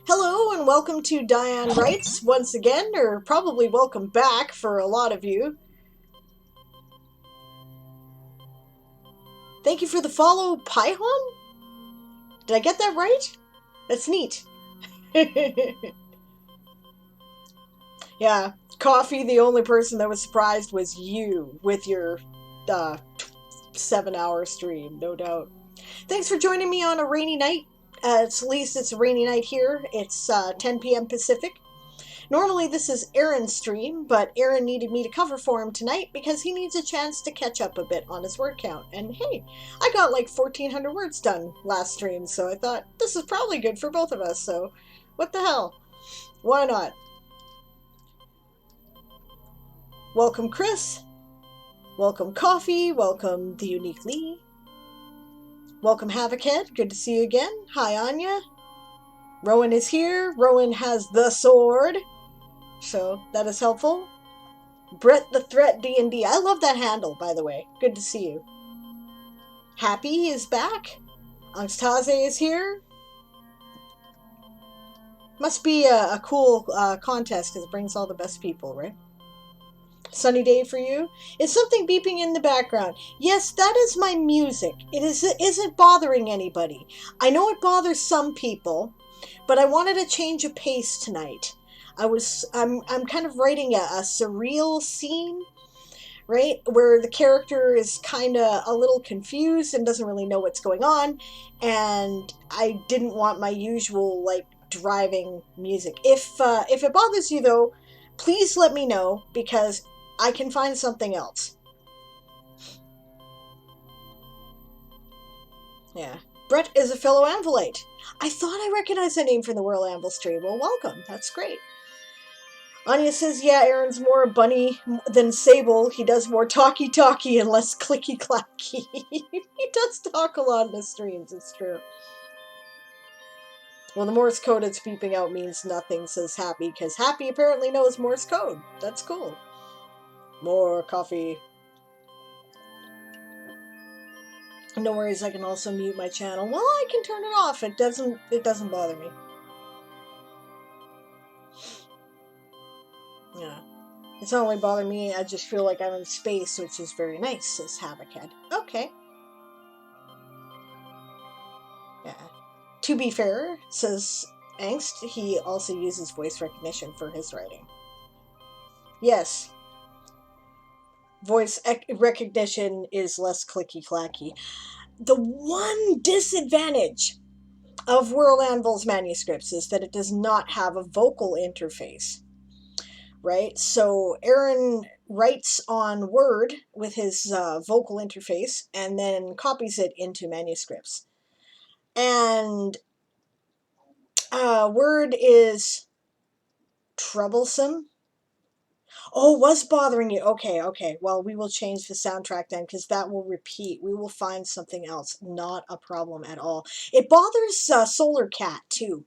Hello and welcome to Diane Writes once again, or probably welcome back for a lot of you. Thank you for the follow, Paihon? Did I get that right? That's neat. Yeah, Coffee, the only person that was surprised was you with your 7-hour stream, no doubt. Thanks for joining me on a rainy night. At least it's a rainy night here. It's 10 p.m. Pacific. Normally this is Aaron's stream, but Aaron needed me to cover for him tonight because he needs a chance to catch up a bit on his word count. And hey, I got like 1,400 words done last stream, so I thought this is probably good for both of us, so what the hell? Why not? Welcome Chris. Welcome Coffee. Welcome The Unique Lee. Welcome Havochead. Good to see you again. Hi Anya. Rowan is here. Rowan has the sword, so that is helpful. Brett the Threat D&D. I love that handle, by the way. Good to see you. Happy is back. Angstaze is here. Must be a cool contest because it brings all the best people, right? Sunny day for you. Is something beeping in the background? Yes, that is my music. It isn't bothering anybody. I know it bothers some people, but I wanted a change of pace tonight. I'm kind of writing a surreal scene, right, where the character is kind of a little confused and doesn't really know what's going on, and I didn't want my usual like driving music. If it bothers you though, please let me know because I can find something else. Yeah. Brett is a fellow Anvilite. I thought I recognized that name from the World Anvil stream. Well, welcome. That's great. Anya says, yeah, Aaron's more a bunny than Sable. He does more talky-talky and less clicky-clacky. He does talk a lot in the streams, it's true. Well, the Morse code it's beeping out means nothing, says Happy, because Happy apparently knows Morse code. That's cool. More coffee. No worries, I can also mute my channel. Well, I can turn it off. It doesn't bother me. Yeah. It's not only bothering me, I just feel like I'm in space, which is very nice, says Havockhead. Okay. Yeah. To be fair, says Angst, he also uses voice recognition for his writing. Yes. Voice recognition is less clicky-clacky. The one disadvantage of World Anvil's manuscripts is that it does not have a vocal interface. Right? So Aaron writes on Word with his vocal interface and then copies it into manuscripts. And Word is troublesome. Oh, was bothering you. Okay. Well, we will change the soundtrack then because that will repeat. We will find something else. Not a problem at all. It bothers Solar Cat too.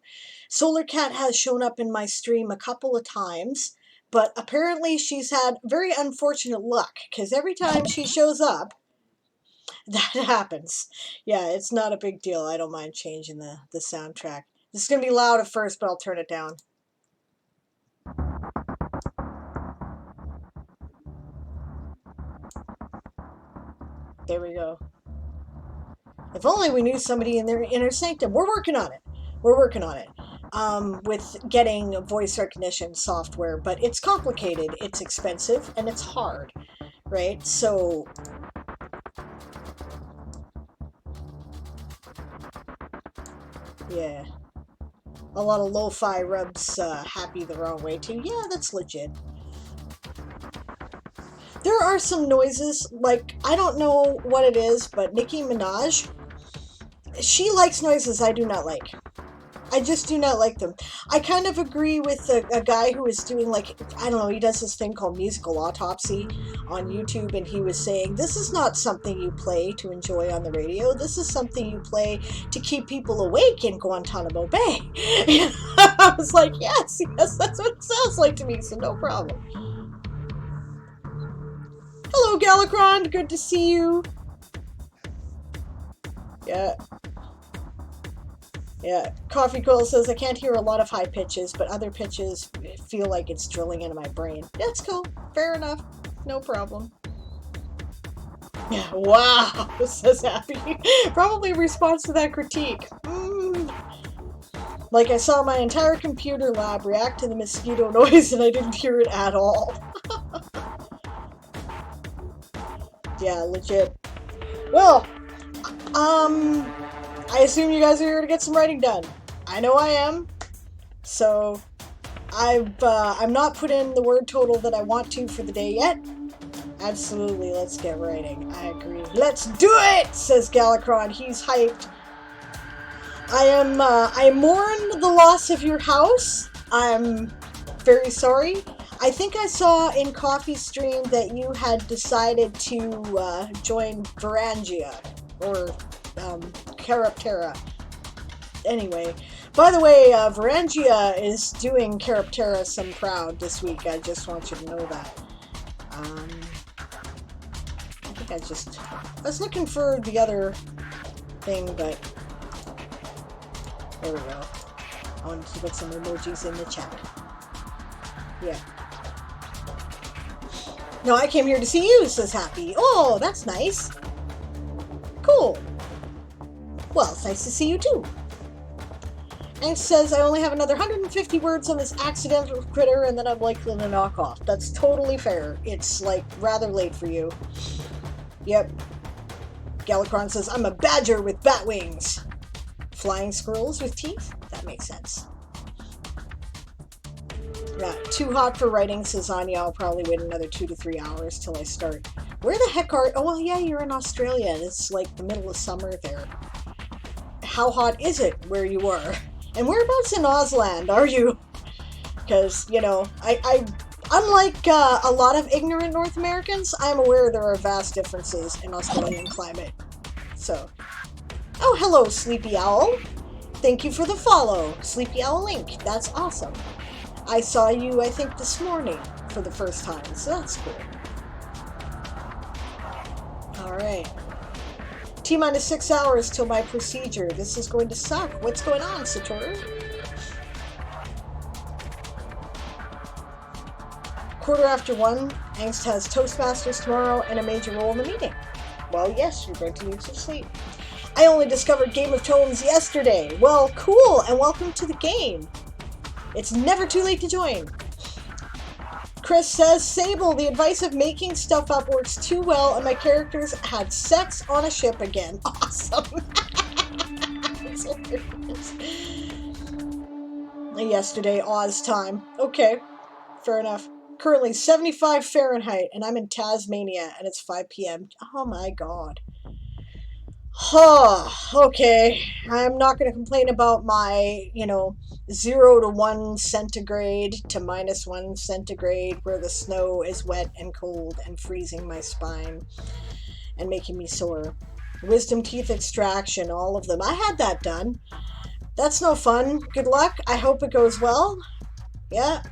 Solar Cat has shown up in my stream a couple of times. But apparently she's had very unfortunate luck, because every time she shows up, that happens. Yeah, it's not a big deal. I don't mind changing the soundtrack. This is going to be loud at first, but I'll turn it down. There we go. If only we knew somebody in their inner sanctum. We're working on it. We're working on it. With getting voice recognition software, but it's complicated, it's expensive, and it's hard, right? So yeah, a lot of lo-fi rubs Happy the wrong way too. Yeah, that's legit. There are some noises, like, I don't know what it is, but Nicki Minaj, she likes noises I do not like. I just do not like them. I kind of agree with a guy who is doing, like, I don't know, he does this thing called Musical Autopsy on YouTube, and he was saying, this is not something you play to enjoy on the radio. This is something you play to keep people awake in Guantanamo Bay. I was like, yes, that's what it sounds like to me, so no problem. Hello, Galacron, good to see you. Yeah, Coffee Coil says, I can't hear a lot of high pitches, but other pitches feel like it's drilling into my brain. That's cool. Fair enough. No problem. Yeah, wow, says Happy. Probably a response to that critique. Like I saw my entire computer lab react to the mosquito noise and I didn't hear it at all. Yeah, legit. Well, I assume you guys are here to get some writing done. I know I am. So, I'm not put in the word total that I want to for the day yet. Absolutely, let's get writing. I agree. Let's do it, says Galacron. He's hyped. I mourn the loss of your house. I'm very sorry. I think I saw in Coffee's stream that you had decided to join Varangia, or Caraptera. Anyway, by the way, Varangia is doing Caraptera some proud this week. I just want you to know that. I think I was looking for the other thing, but there we go. I wanted to put some emojis in the chat. Yeah. No, I came here to see you, says Happy. Oh, that's nice. Cool. Well, it's nice to see you too. And says, I only have another 150 words on this accidental critter and then I'm likely to knock off. That's totally fair. It's, like, rather late for you. Yep. Galacron says, I'm a badger with bat wings. Flying squirrels with teeth? That makes sense. Yeah, too hot for writing, says Anya. I'll probably wait another 2 to 3 hours till I start. Where the heck are... Oh, well, yeah, you're in Australia. It's like the middle of summer there. how hot is it where you are? And whereabouts in Ausland are you? Because, you know, I unlike a lot of ignorant North Americans, I'm aware there are vast differences in Australian climate. So, oh, hello, Sleepy Owl. Thank you for the follow, Sleepy Owl Link. That's awesome. I saw you, I think, this morning for the first time, so that's cool. Alright. T-minus 6 hours till my procedure. This is going to suck. What's going on, Satoru? 1:15. Angst has Toastmasters tomorrow and a major role in the meeting. Well, yes, you're going to need some sleep. I only discovered Game of Tomes yesterday. Well, cool, and welcome to the game. It's never too late to join. Chris says, Sable, the advice of making stuff up works too well, and my characters had sex on a ship again. Awesome. That's hilarious. Yesterday, Oz time. Okay, fair enough. Currently 75 Fahrenheit, and I'm in Tasmania, and it's 5 p.m. Oh my god. Okay. I'm not going to complain about my, 0 to 1 centigrade to -1 centigrade, where the snow is wet and cold and freezing my spine and making me sore. Wisdom teeth extraction, all of them. I had that done. That's no fun. Good luck. I hope it goes well. Yeah.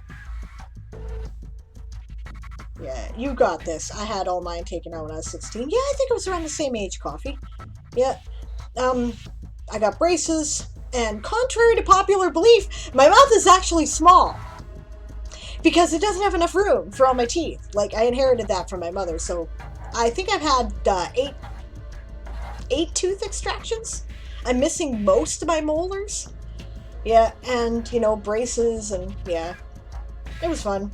Yeah, you got this. I had all mine taken out when I was 16. Yeah, I think it was around the same age, Coffee. Yeah. I got braces, and contrary to popular belief, my mouth is actually small. Because it doesn't have enough room for all my teeth. Like, I inherited that from my mother, so I think I've had 8 tooth extractions. I'm missing most of my molars. Yeah, and, braces, and yeah. It was fun.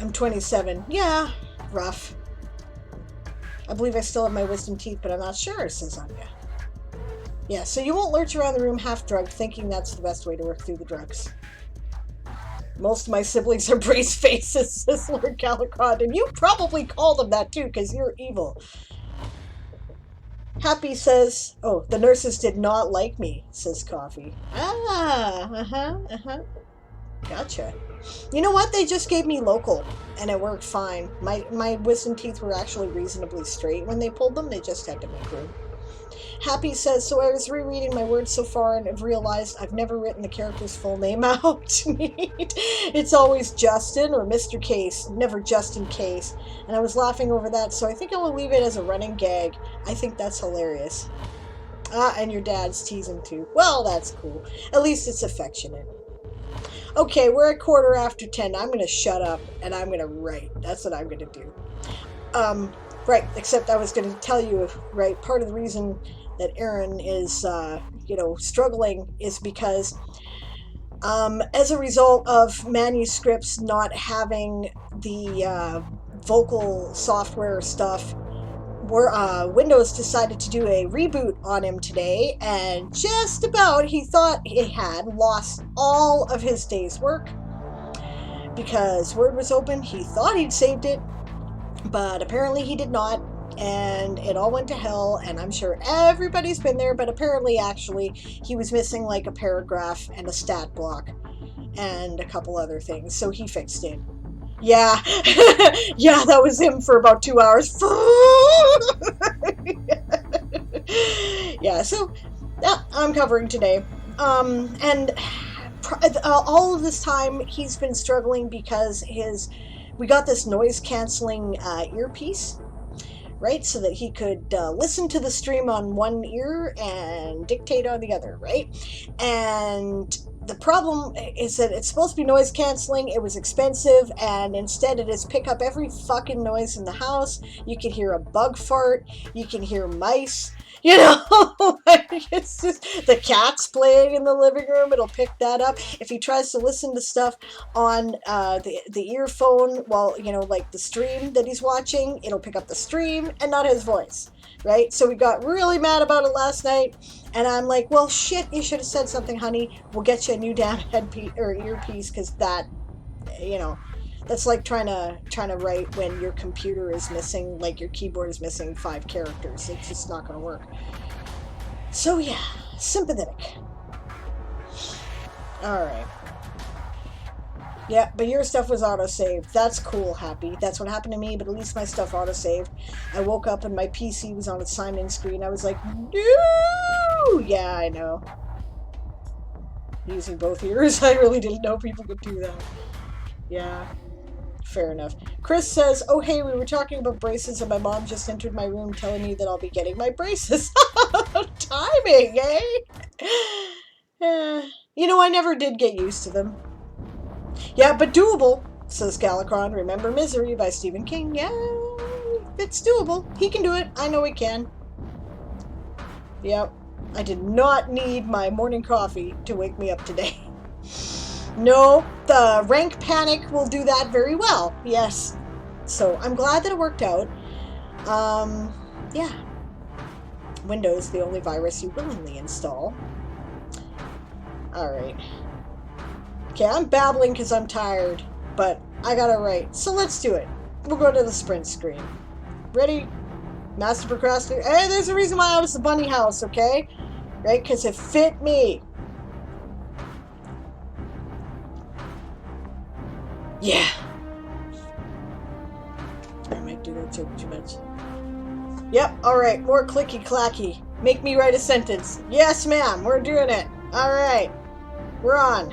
I'm 27. Yeah, rough. I believe I still have my wisdom teeth, but I'm not sure, says Anya. Yeah, so you won't lurch around the room half-drugged, thinking that's the best way to work through the drugs. Most of my siblings are brace faces, says Lord Calicrod, and you probably call them that too, because you're evil. Happy says, oh, the nurses did not like me, says Coffee. Gotcha. You know what? They just gave me local, and it worked fine. My wisdom teeth were actually reasonably straight when they pulled them. They just had to make room. Happy says, so I was rereading my words so far and have realized I've never written the character's full name out. It's always Justin or Mr. Case, never just in case. And I was laughing over that, so I think I will leave it as a running gag. I think that's hilarious. And your dad's teasing too. Well, that's cool. At least it's affectionate. Okay, we're at 10:15. I'm going to shut up and I'm going to write. That's what I'm going to do. Right, except I was going to tell you, right, part of the reason that Aaron is, struggling is because as a result of manuscripts not having the vocal software stuff, Windows decided to do a reboot on him today, and just about he thought he had lost all of his day's work because Word was open. He thought he'd saved it, but apparently he did not, and it all went to hell, and I'm sure everybody's been there, but apparently actually he was missing like a paragraph and a stat block and a couple other things, so he fixed it. Yeah, yeah, that was him for about 2 hours. Yeah, so that I'm covering today. And all of this time he's been struggling because we got this noise canceling earpiece, right? So that he could listen to the stream on one ear and dictate on the other, right? And the problem is that it's supposed to be noise canceling. It was expensive, and instead it is pick up every fucking noise in the house. You can hear a bug fart. You can hear mice. It's just the cat's playing in the living room. It'll pick that up. If he tries to listen to stuff on the earphone, like the stream that he's watching, it'll pick up the stream and not his voice. Right? So we got really mad about it last night, and I'm like, well, shit, you should have said something, honey. We'll get you a new damn earpiece, because that, That's like trying to write when your computer is missing, like your keyboard is missing 5 characters. It's just not going to work. So yeah, sympathetic. All right. Yeah, but your stuff was autosaved. That's cool, Happy. That's what happened to me, but at least my stuff autosaved. I woke up and my PC was on its sign-in screen. I was like, no! Yeah, I know. Using both ears, I really didn't know people could do that. Yeah, fair enough. Chris says, oh hey, we were talking about braces and my mom just entered my room telling me that I'll be getting my braces. Timing, eh? You know, I never did get used to them. Yeah, but doable, says Galacron. Remember Misery by Stephen King. Yeah, it's doable. He can do it. I know he can. Yep. I did not need my morning coffee to wake me up today. No, the rank panic will do that very well. Yes. So I'm glad that it worked out. Yeah. Windows, the only virus you willingly install. Alright. Okay, I'm babbling because I'm tired, but I gotta write. So let's do it. We'll go to the sprint screen. Ready? Master Procrastinator. Hey, there's a reason why I was the bunny house, okay? Right? Because it fit me. Yeah. I might do that too much. Yep, alright. More clicky-clacky. Make me write a sentence. Yes, ma'am. We're doing it. Alright. We're on.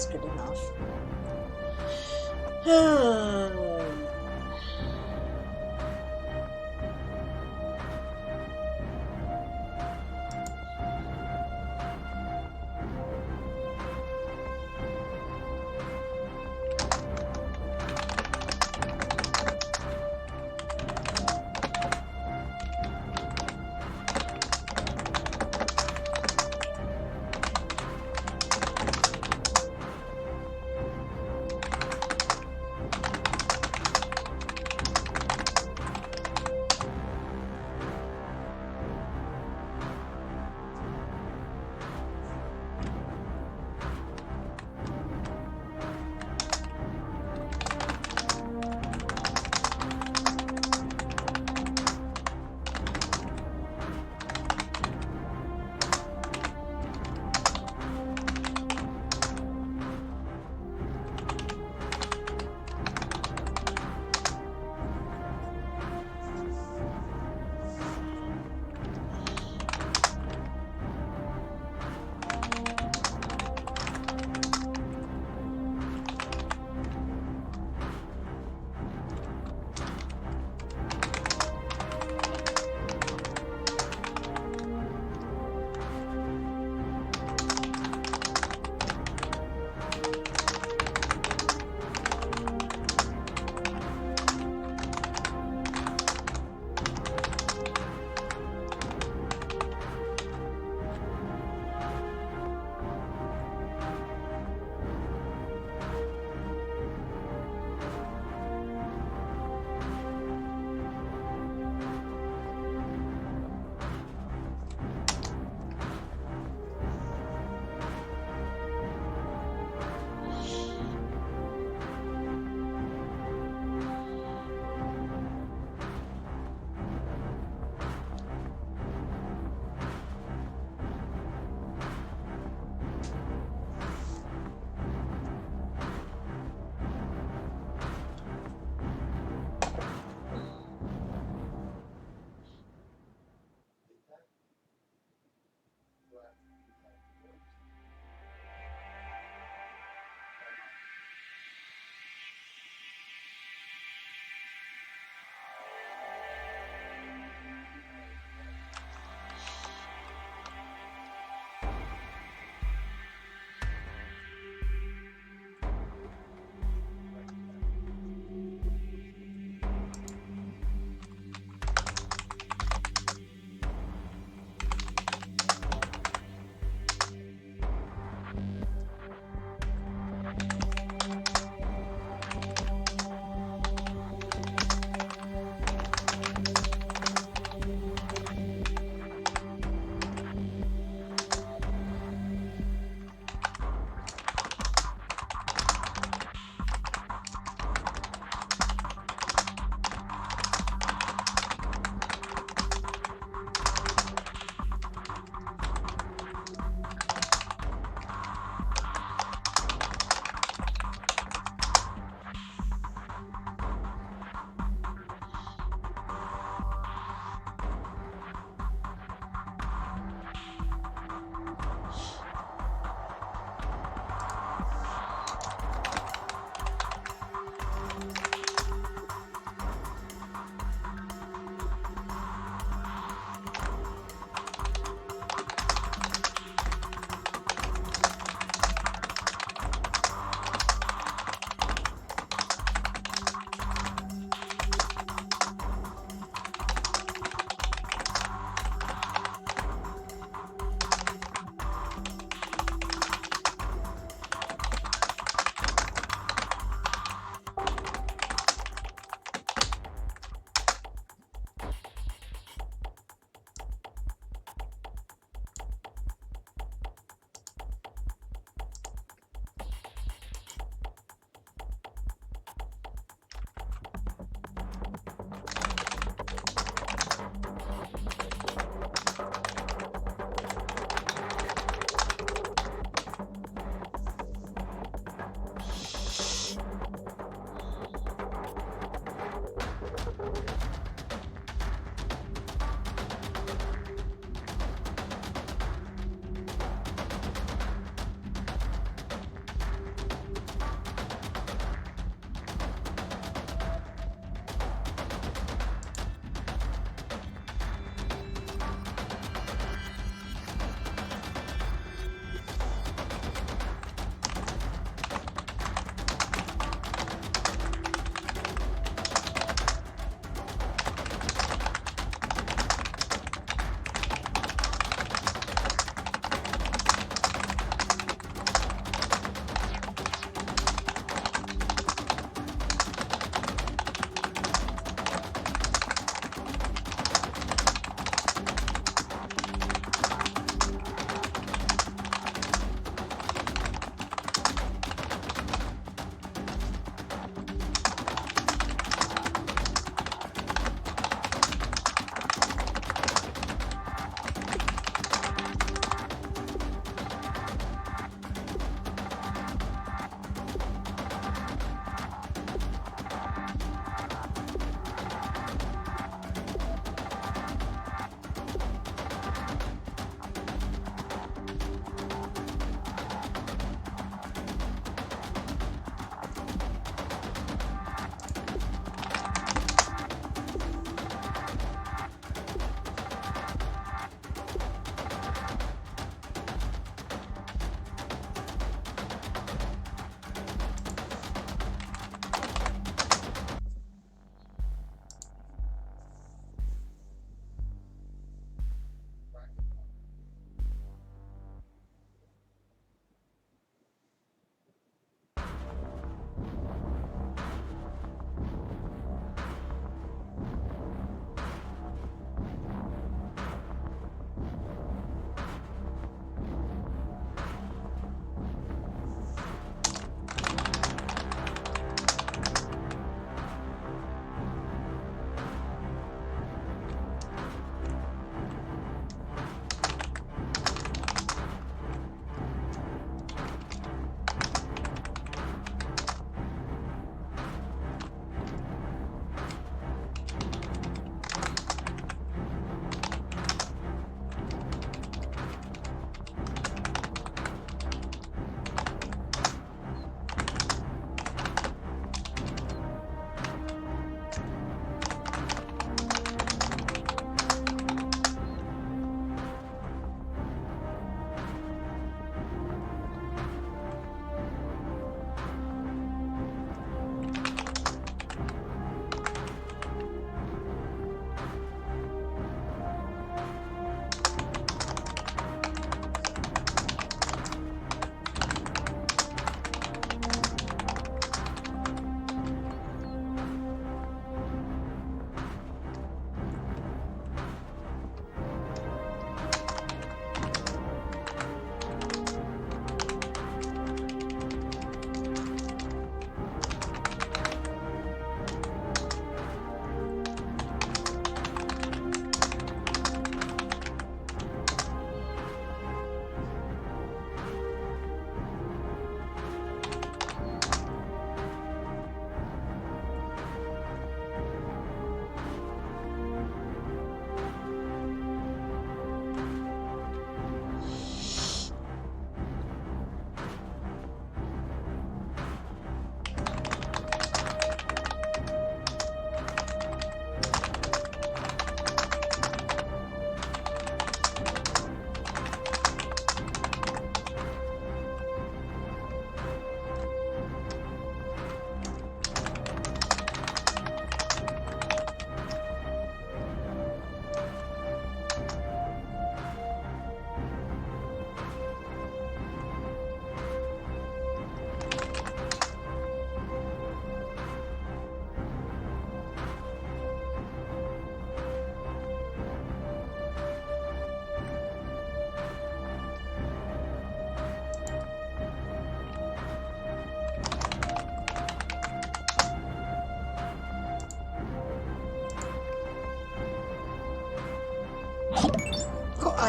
Good enough.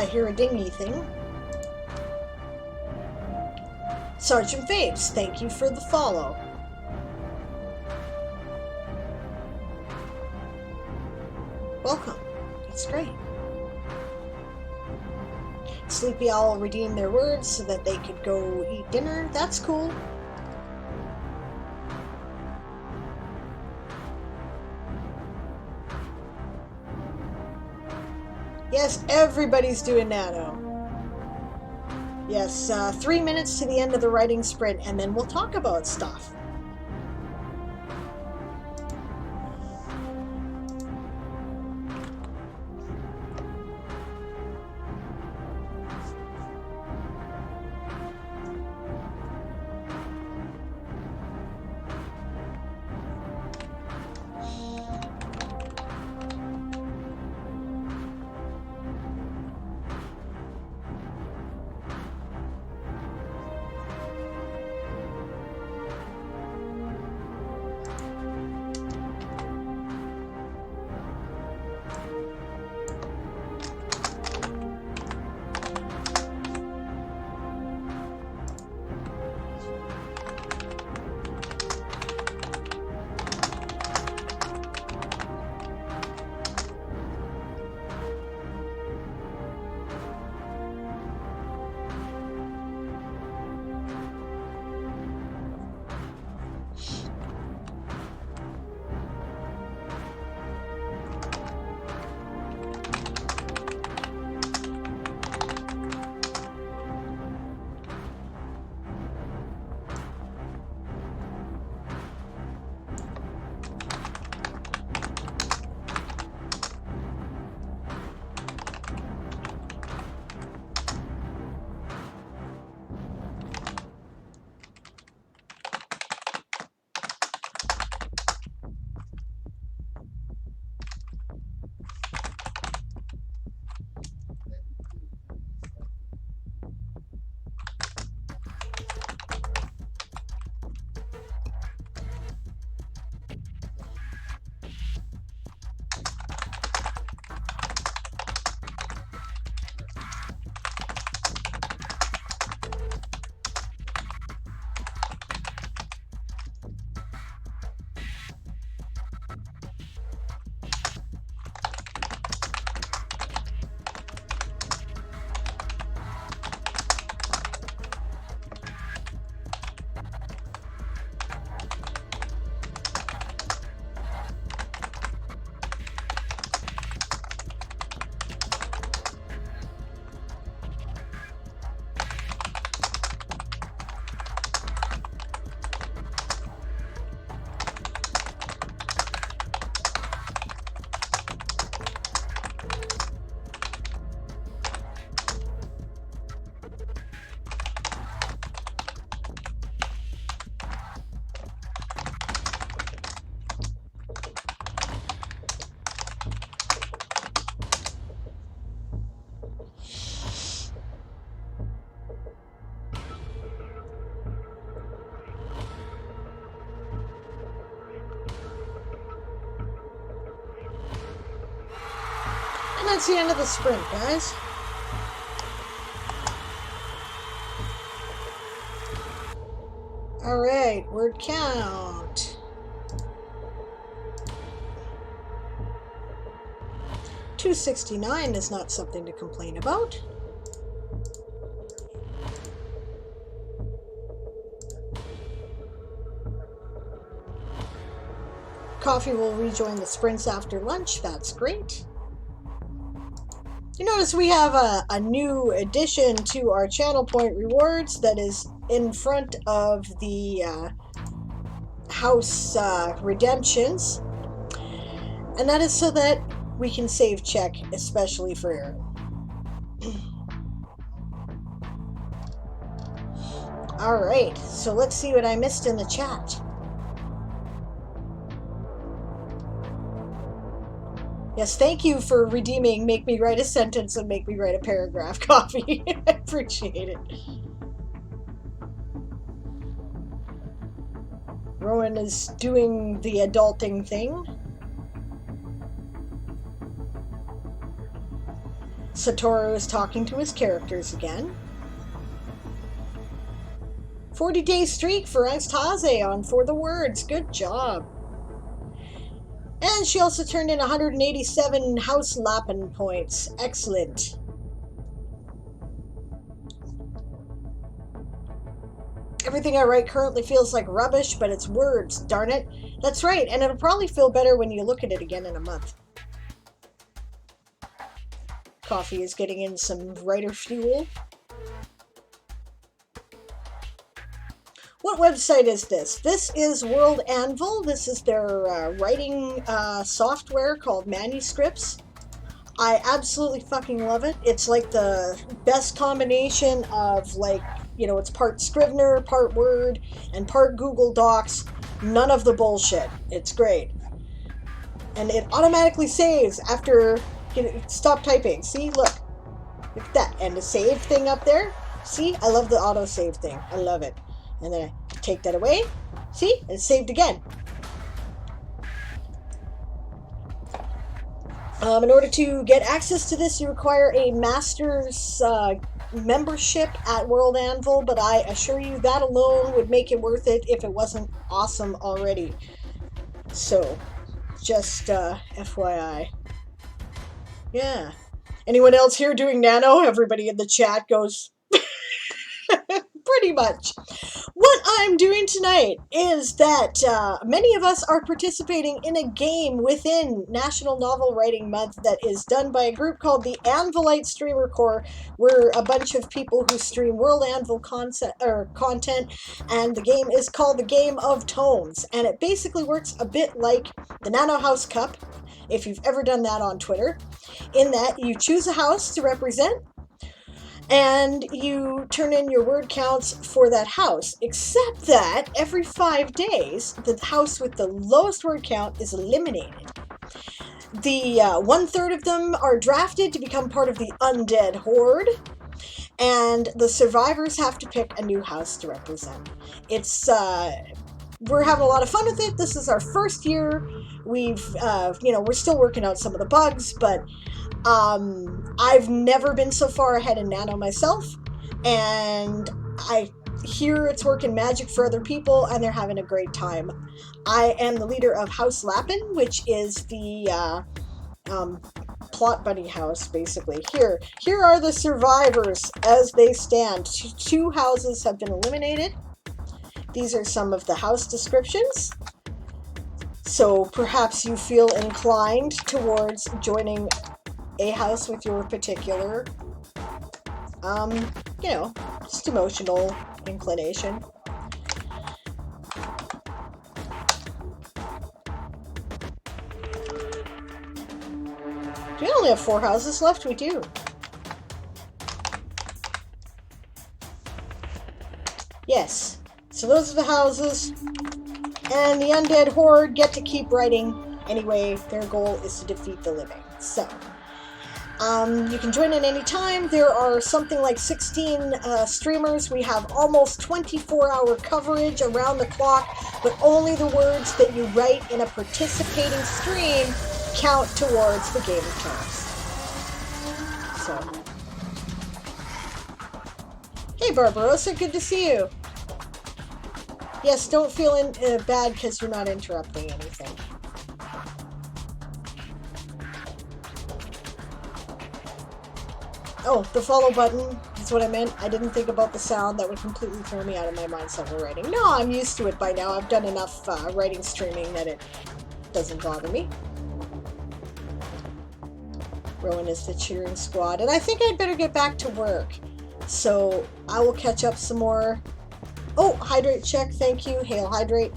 I hear a dingy thing. Sergeant Faves, thank you for the follow. Welcome. That's great. Sleepy Owl redeemed their words so that they could go eat dinner. That's cool. Yes, everybody's doing Nano. Yes, 3 minutes to the end of the writing sprint, and then we'll talk about stuff. And that's the end of the sprint, guys. Alright, word count. 269 is not something to complain about. Coffee will rejoin the sprints after lunch. That's great. You notice we have a new addition to our channel point rewards that is in front of the house redemptions. And that is so that we can save check, especially for Aaron. Alright, so let's see what I missed in the chat. Yes, thank you for redeeming Make Me Write a Sentence and Make Me Write a Paragraph, Coffee. I appreciate it. Rowan is doing the adulting thing. Satoru is talking to his characters again. 40-day streak for Anastasia on For the Words. Good job. And she also turned in 187 house lapping points. Excellent. Everything I write currently feels like rubbish, but it's words, darn it. That's right, and it'll probably feel better when you look at it again in a month. Coffee is getting in some writer fuel. What website is this? This is World Anvil. This is their writing software called Manuscripts. I absolutely fucking love it. It's like the best combination of, like, you know, it's part Scrivener, part Word, and part Google Docs. None of the bullshit. It's great. And it automatically saves after you stop typing. See, look. Look at that. And the save thing up there. See, I love the auto-save thing. I love it. And then I take that away. See, and it's saved again. In order to get access to this, you require a master's membership at World Anvil, but I assure you that alone would make it worth it if it wasn't awesome already. So, just FYI. Yeah. Anyone else here doing Nano? Everybody in the chat goes... Pretty much. What I'm doing tonight is that many of us are participating in a game within National Novel Writing Month that is done by a group called the Anvilite Streamer Corps. We're a bunch of people who stream World Anvil content, and the game is called the Game of Tones, and it basically works a bit like the Nano House Cup, if you've ever done that on Twitter, in that you choose a house to represent, and you turn in your word counts for that house, except that every 5 days, the house with the lowest word count is eliminated. The 1/3 of them are drafted to become part of the Undead Horde, and the survivors have to pick a new house to represent. It's, we're having a lot of fun with it. This is our first year. We've, we're still working out some of the bugs, but I've never been so far ahead in Nano myself, and I hear it's working magic for other people, and they're having a great time. I am the leader of House Lappin, which is the plot bunny house, basically. Here are the survivors as they stand. Two houses have been eliminated. These are some of the house descriptions. So perhaps you feel inclined towards joining a house with your particular, just emotional inclination. We only have 4 houses left. We do. Yes. So those are the houses. And the Undead Horde get to keep writing. Anyway, their goal is to defeat the living. So, you can join in any time. There are something like 16 streamers. We have almost 24-hour coverage around the clock, but only the words that you write in a participating stream count towards the Game of Tones. So, hey Barbarossa, good to see you. Yes, don't feel bad because you're not interrupting anything. Oh, the follow button is what I meant. I didn't think about the sound. That would completely throw me out of my mindset of writing. No, I'm used to it by now. I've done enough writing streaming that it doesn't bother me. Rowan is the cheering squad. And I think I'd better get back to work. So I will catch up some more. Oh, hydrate check. Thank you. Hail hydrate.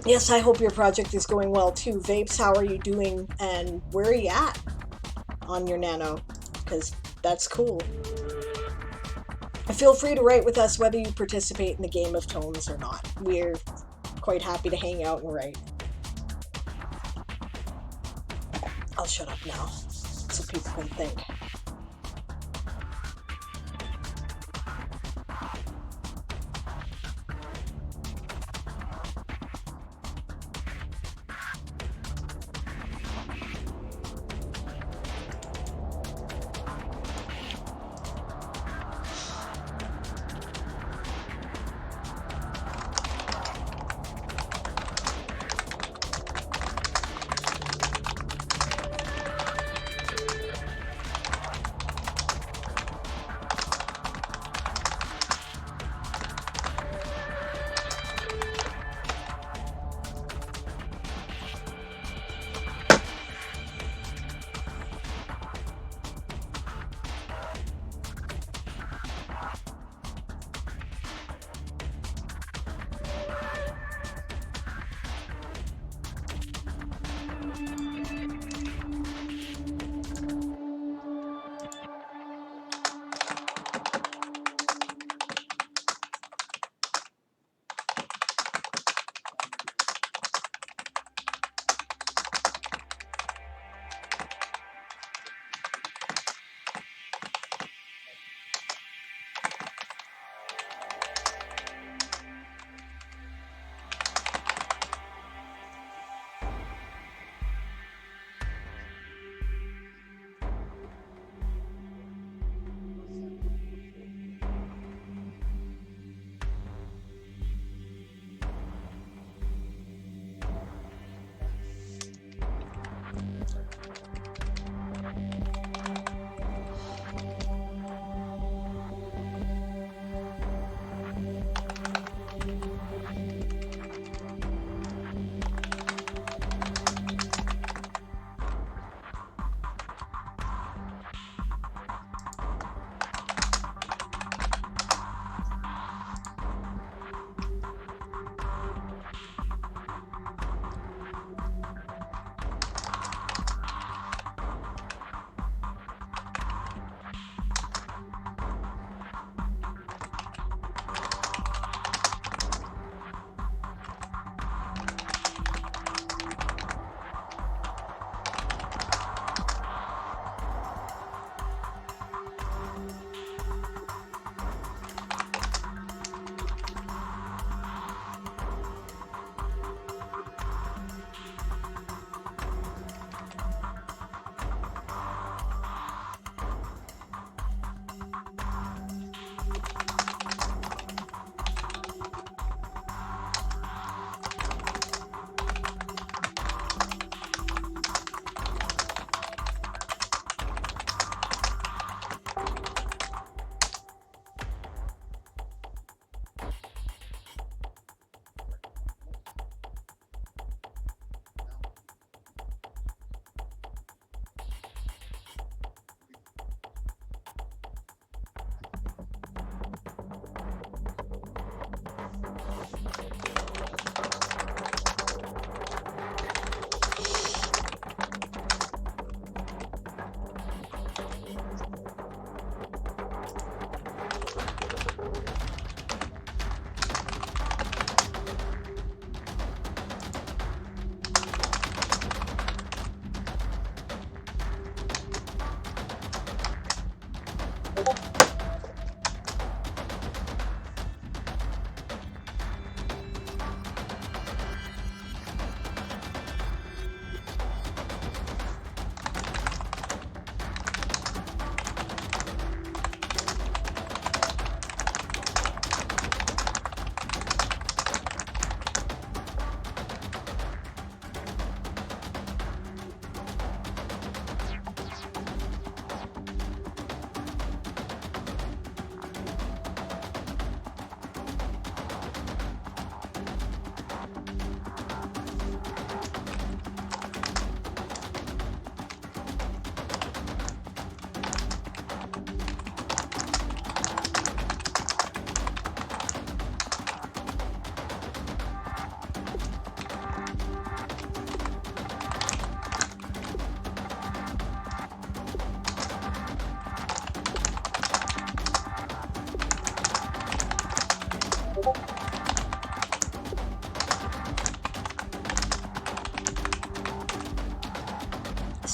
Yes, I hope your project is going well too. Vapes, how are you doing? And where are you at on your Nano? Because that's cool. And feel free to write with us whether you participate in the Game of Tones or not. We're quite happy to hang out and write. I'll shut up now so people can think.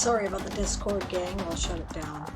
Sorry about the Discord, gang. I'll shut it down.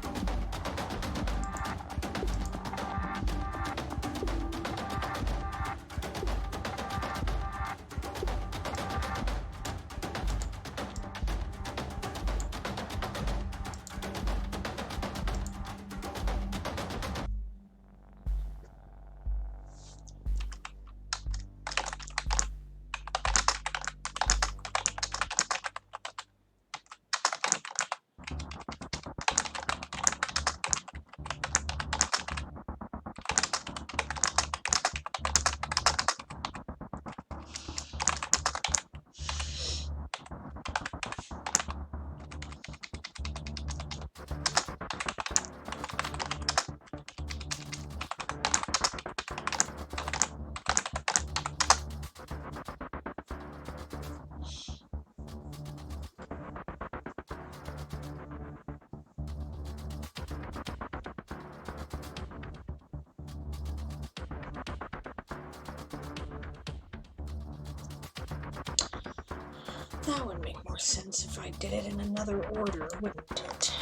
That would make more sense if I did it in another order, wouldn't it?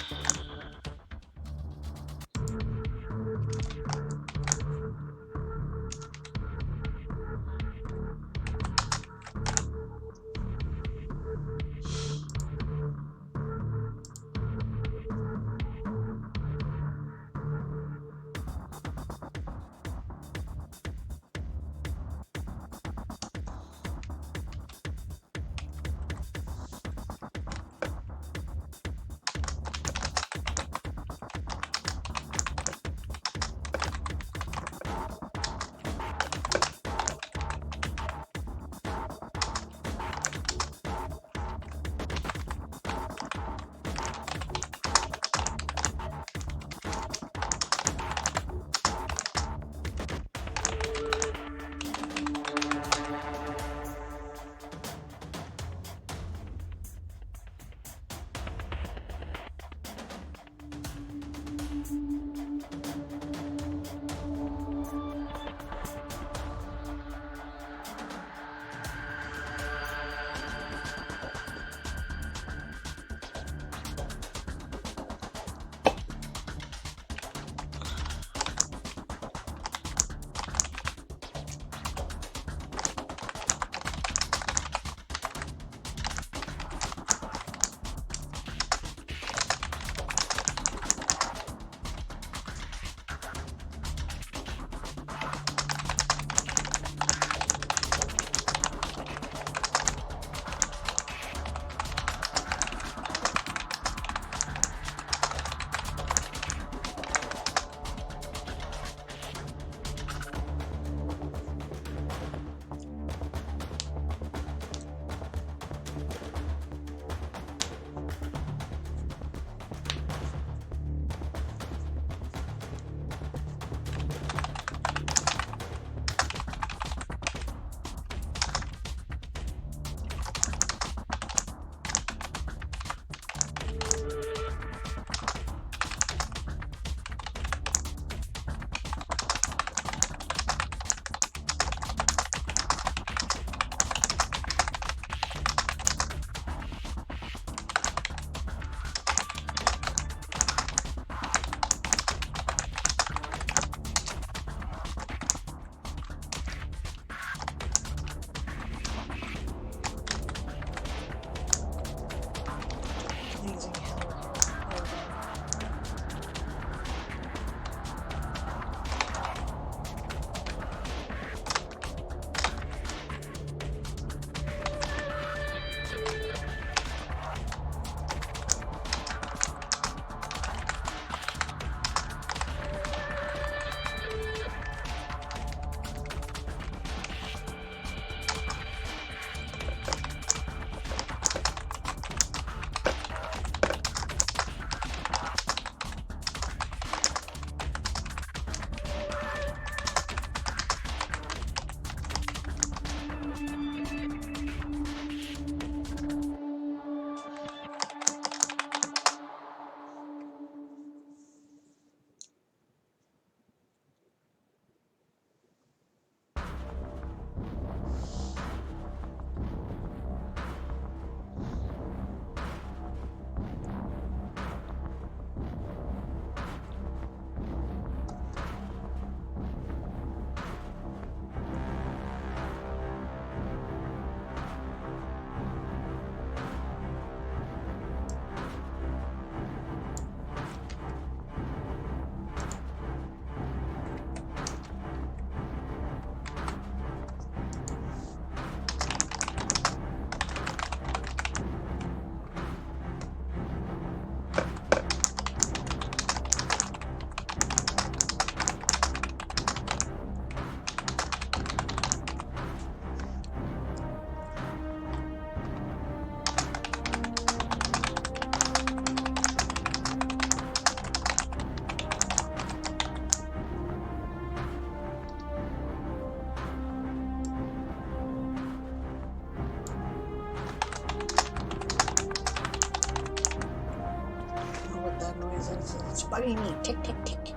what that noise is. It's bugging me. Tick, tick, tick.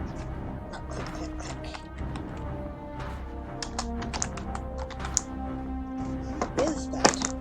Not click, click, click. What is that?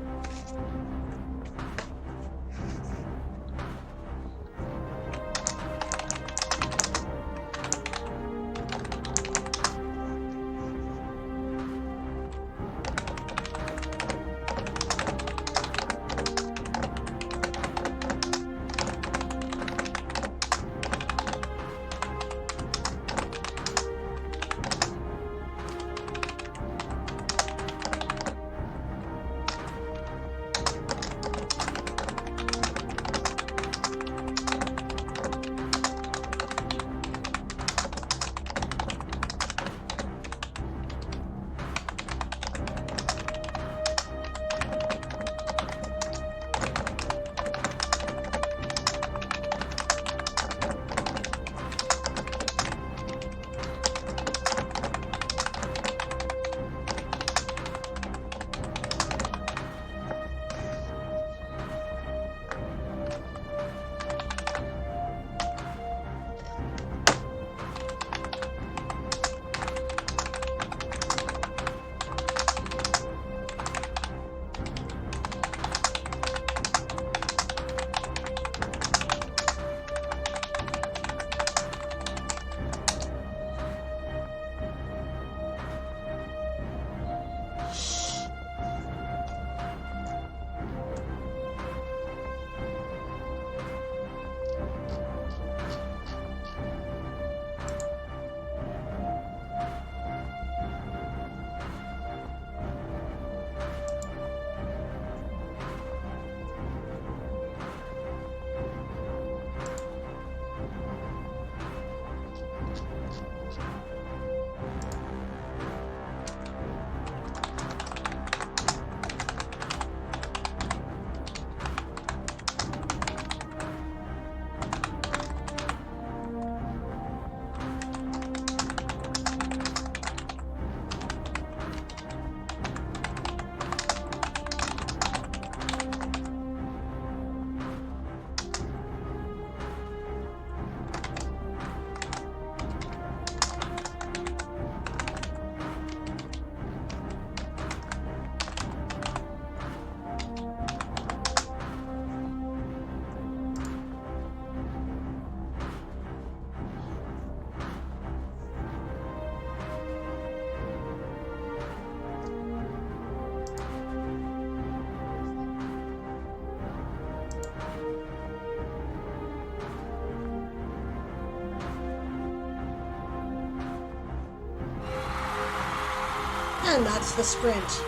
And that's the sprint.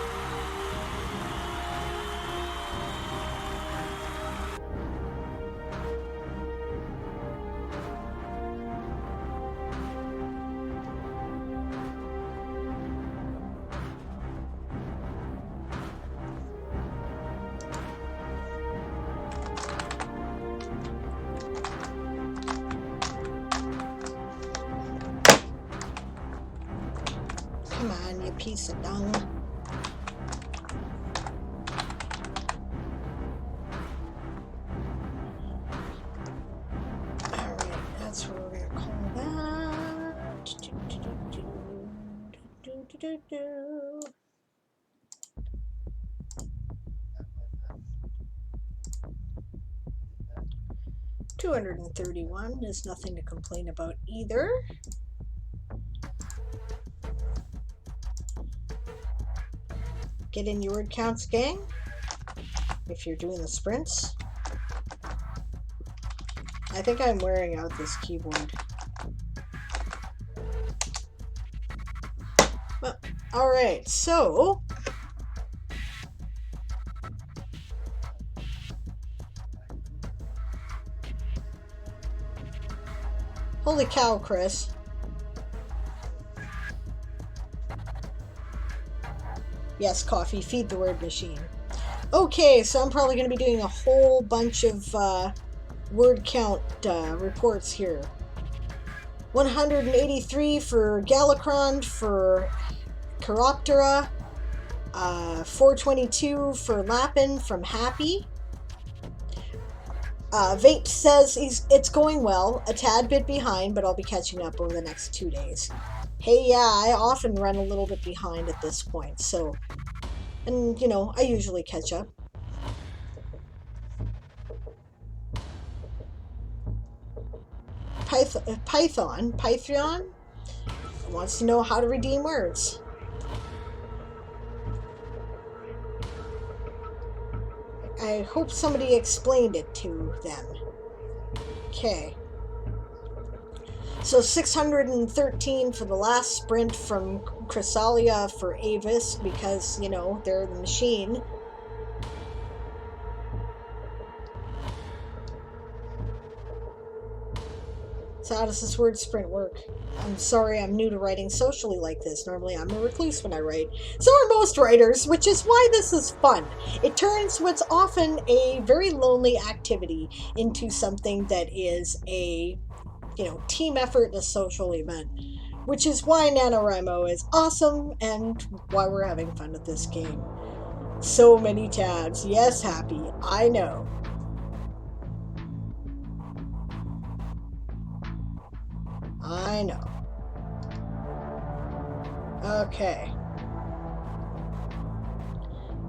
Come on, you piece of dung. Alright, that's what we're gonna call that. 231 is nothing to complain about either. Get in your word counts, gang, if you're doing the sprints. I think I'm wearing out this keyboard. Well, alright, so holy cow, Chris. Yes, coffee, feed the word machine. Okay, so I'm probably going to be doing a whole bunch of word count reports here. 183 for Galacron, for Chiroptera, 422 for Lapin from Happy, Vape says it's going well, a tad bit behind, but I'll be catching up over the next 2 days. Hey, yeah, I often run a little bit behind at this point, so, and you know, I usually catch up. Python wants to know how to redeem words. I hope somebody explained it to them. Okay. So 613 for the last sprint from Chrysalia for Avis, because, you know, they're the machine. So how does this word sprint work? I'm sorry, I'm new to writing socially like this. Normally I'm a recluse when I write. So are most writers, which is why this is fun. It turns what's often a very lonely activity into something that is a, you know, team effort, a social event. Which is why NaNoWriMo is awesome and why we're having fun with this game. So many tabs. Yes, Happy. I know. I know. Okay.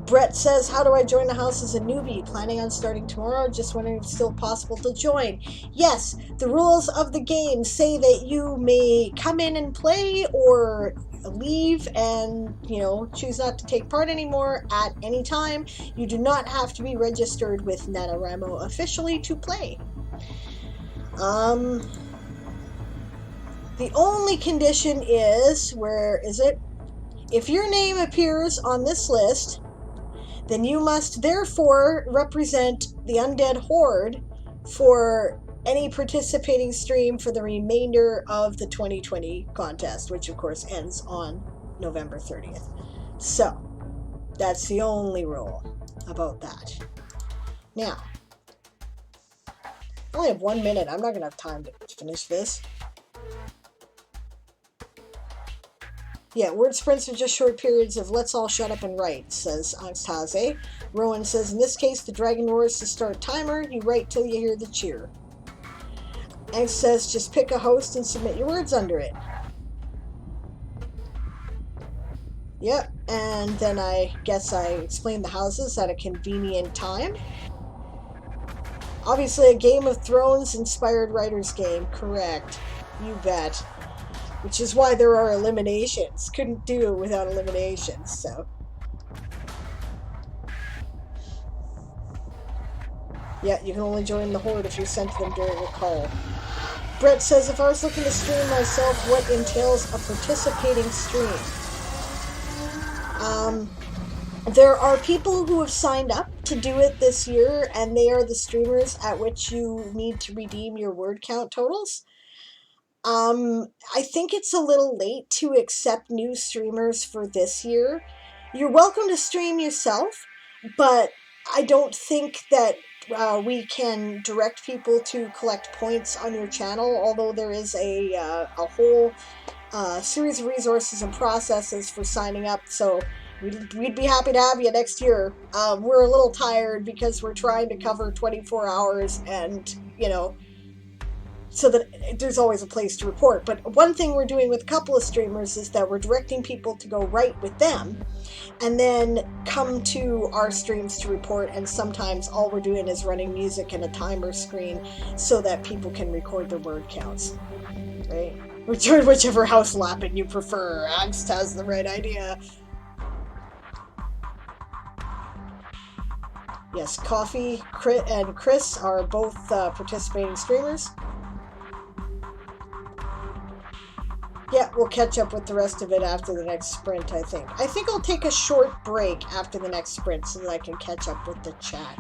Brett says, how do I join the house as a newbie? Planning on starting tomorrow? Just wondering if it's still possible to join. Yes, the rules of the game say that you may come in and play or leave and, you know, choose not to take part anymore at any time. You do not have to be registered with NaNoWriMo officially to play. The only condition is, where is it? If your name appears on this list, then you must therefore represent the Undead Horde for any participating stream for the remainder of the 2020 contest, which of course ends on November 30th. So, that's the only rule about that. Now, I only have 1 minute. I'm not going to have time to finish this. Yeah, word sprints are just short periods of let's all shut up and write, says Angstaze. Rowan says, in this case, the dragon roars to start timer. You write till you hear the cheer. Angst says, just pick a host and submit your words under it. Yep, and then I guess I explained the houses at a convenient time. Obviously a Game of Thrones inspired writer's game, correct. You bet. Which is why there are eliminations. Couldn't do it without eliminations, so. Yeah, you can only join the Horde if you're sent to them during a call. Brett says, if I was looking to stream myself, what entails a participating stream? There are people who have signed up to do it this year, and they are the streamers at which you need to redeem your word count totals. I think it's a little late to accept new streamers for this year. You're welcome to stream yourself, but I don't think that we can direct people to collect points on your channel, although there is a whole series of resources and processes for signing up, so we'd be happy to have you next year. We're a little tired because we're trying to cover 24 hours and, you know, so that there's always a place to report. But one thing we're doing with a couple of streamers is that we're directing people to go write with them and then come to our streams to report, and sometimes all we're doing is running music and a timer screen so that people can record their word counts, right? Return whichever house lapping you prefer. Angst has the right idea. Yes, Coffee and Chris are both participating streamers. Yeah, we'll catch up with the rest of it after the next sprint, I think. I think I'll take a short break after the next sprint so that I can catch up with the chat.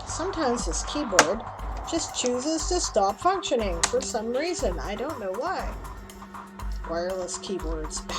Sometimes this keyboard just chooses to stop functioning for some reason. I don't know why. Wireless keyboards. Bah.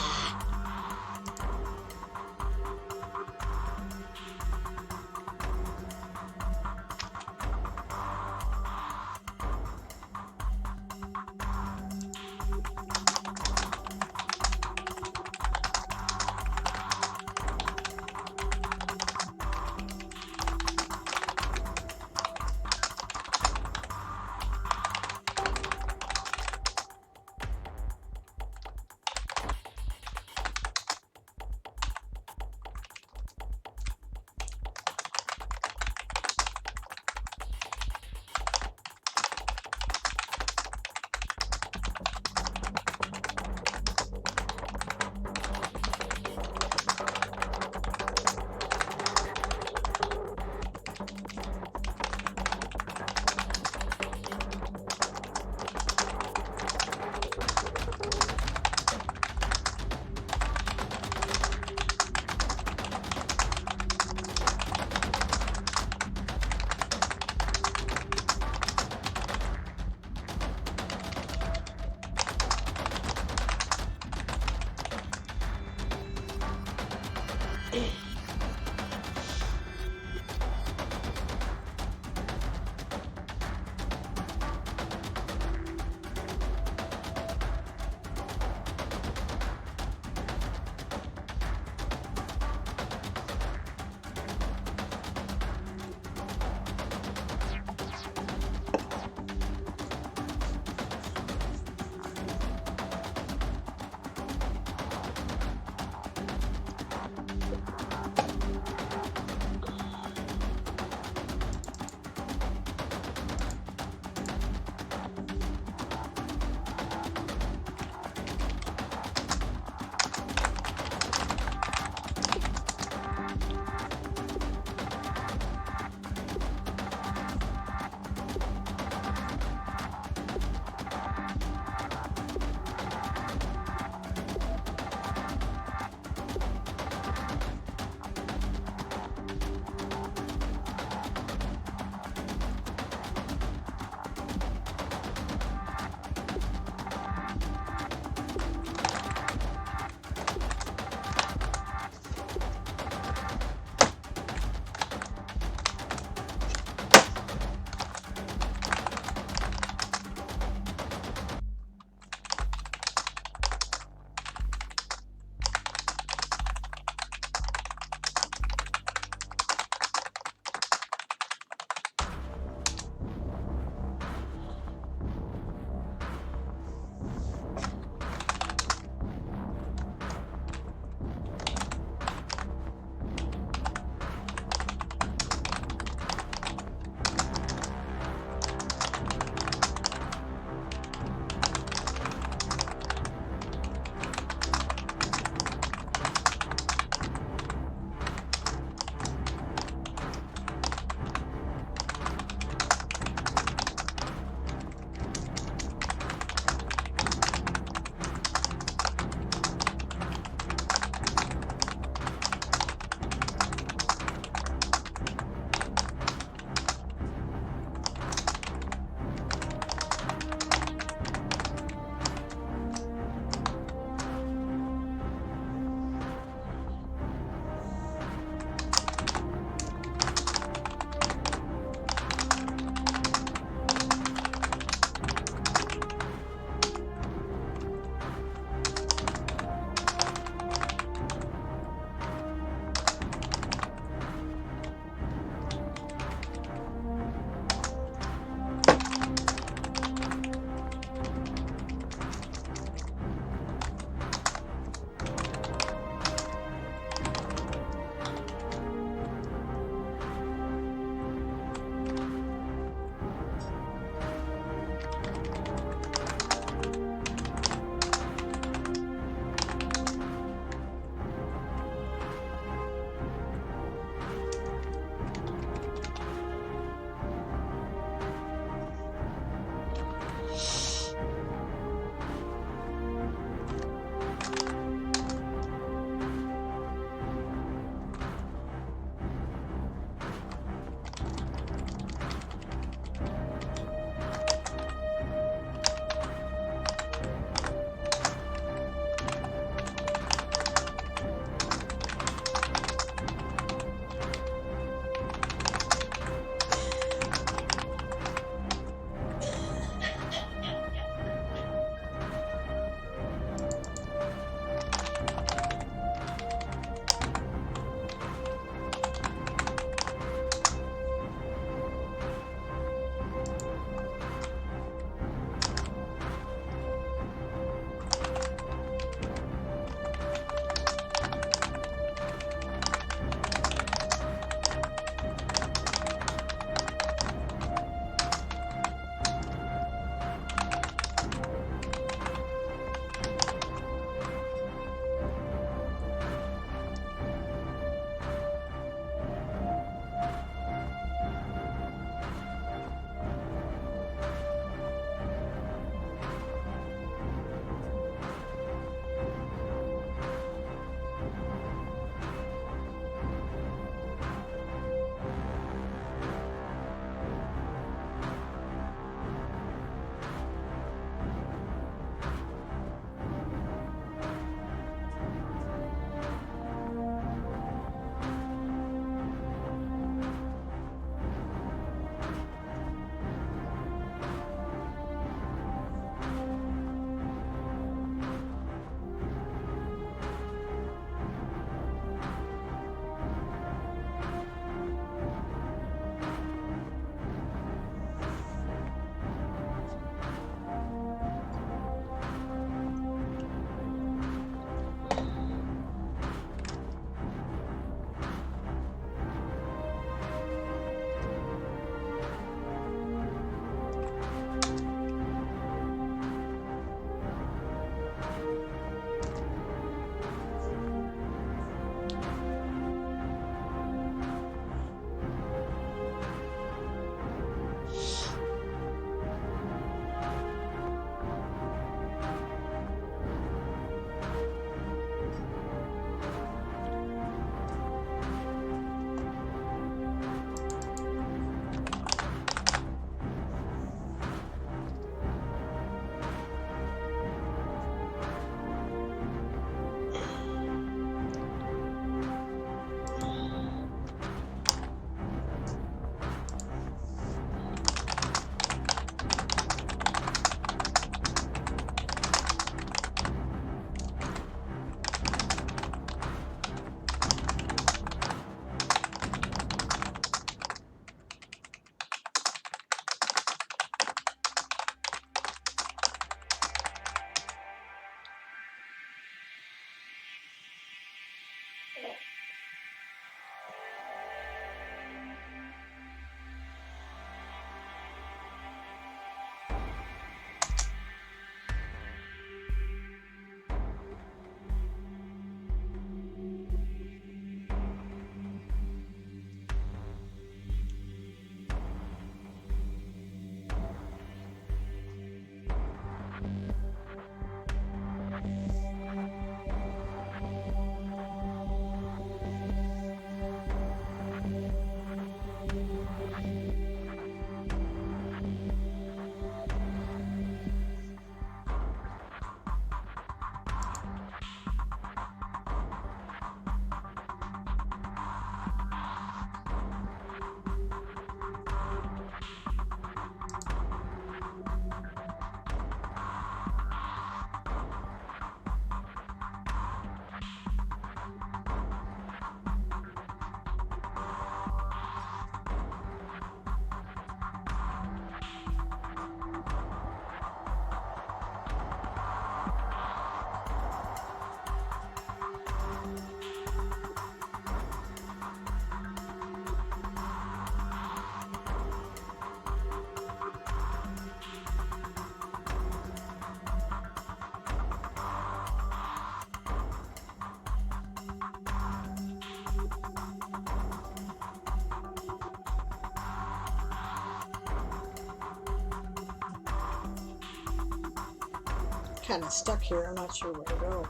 Kind of stuck here. I'm not sure where to go.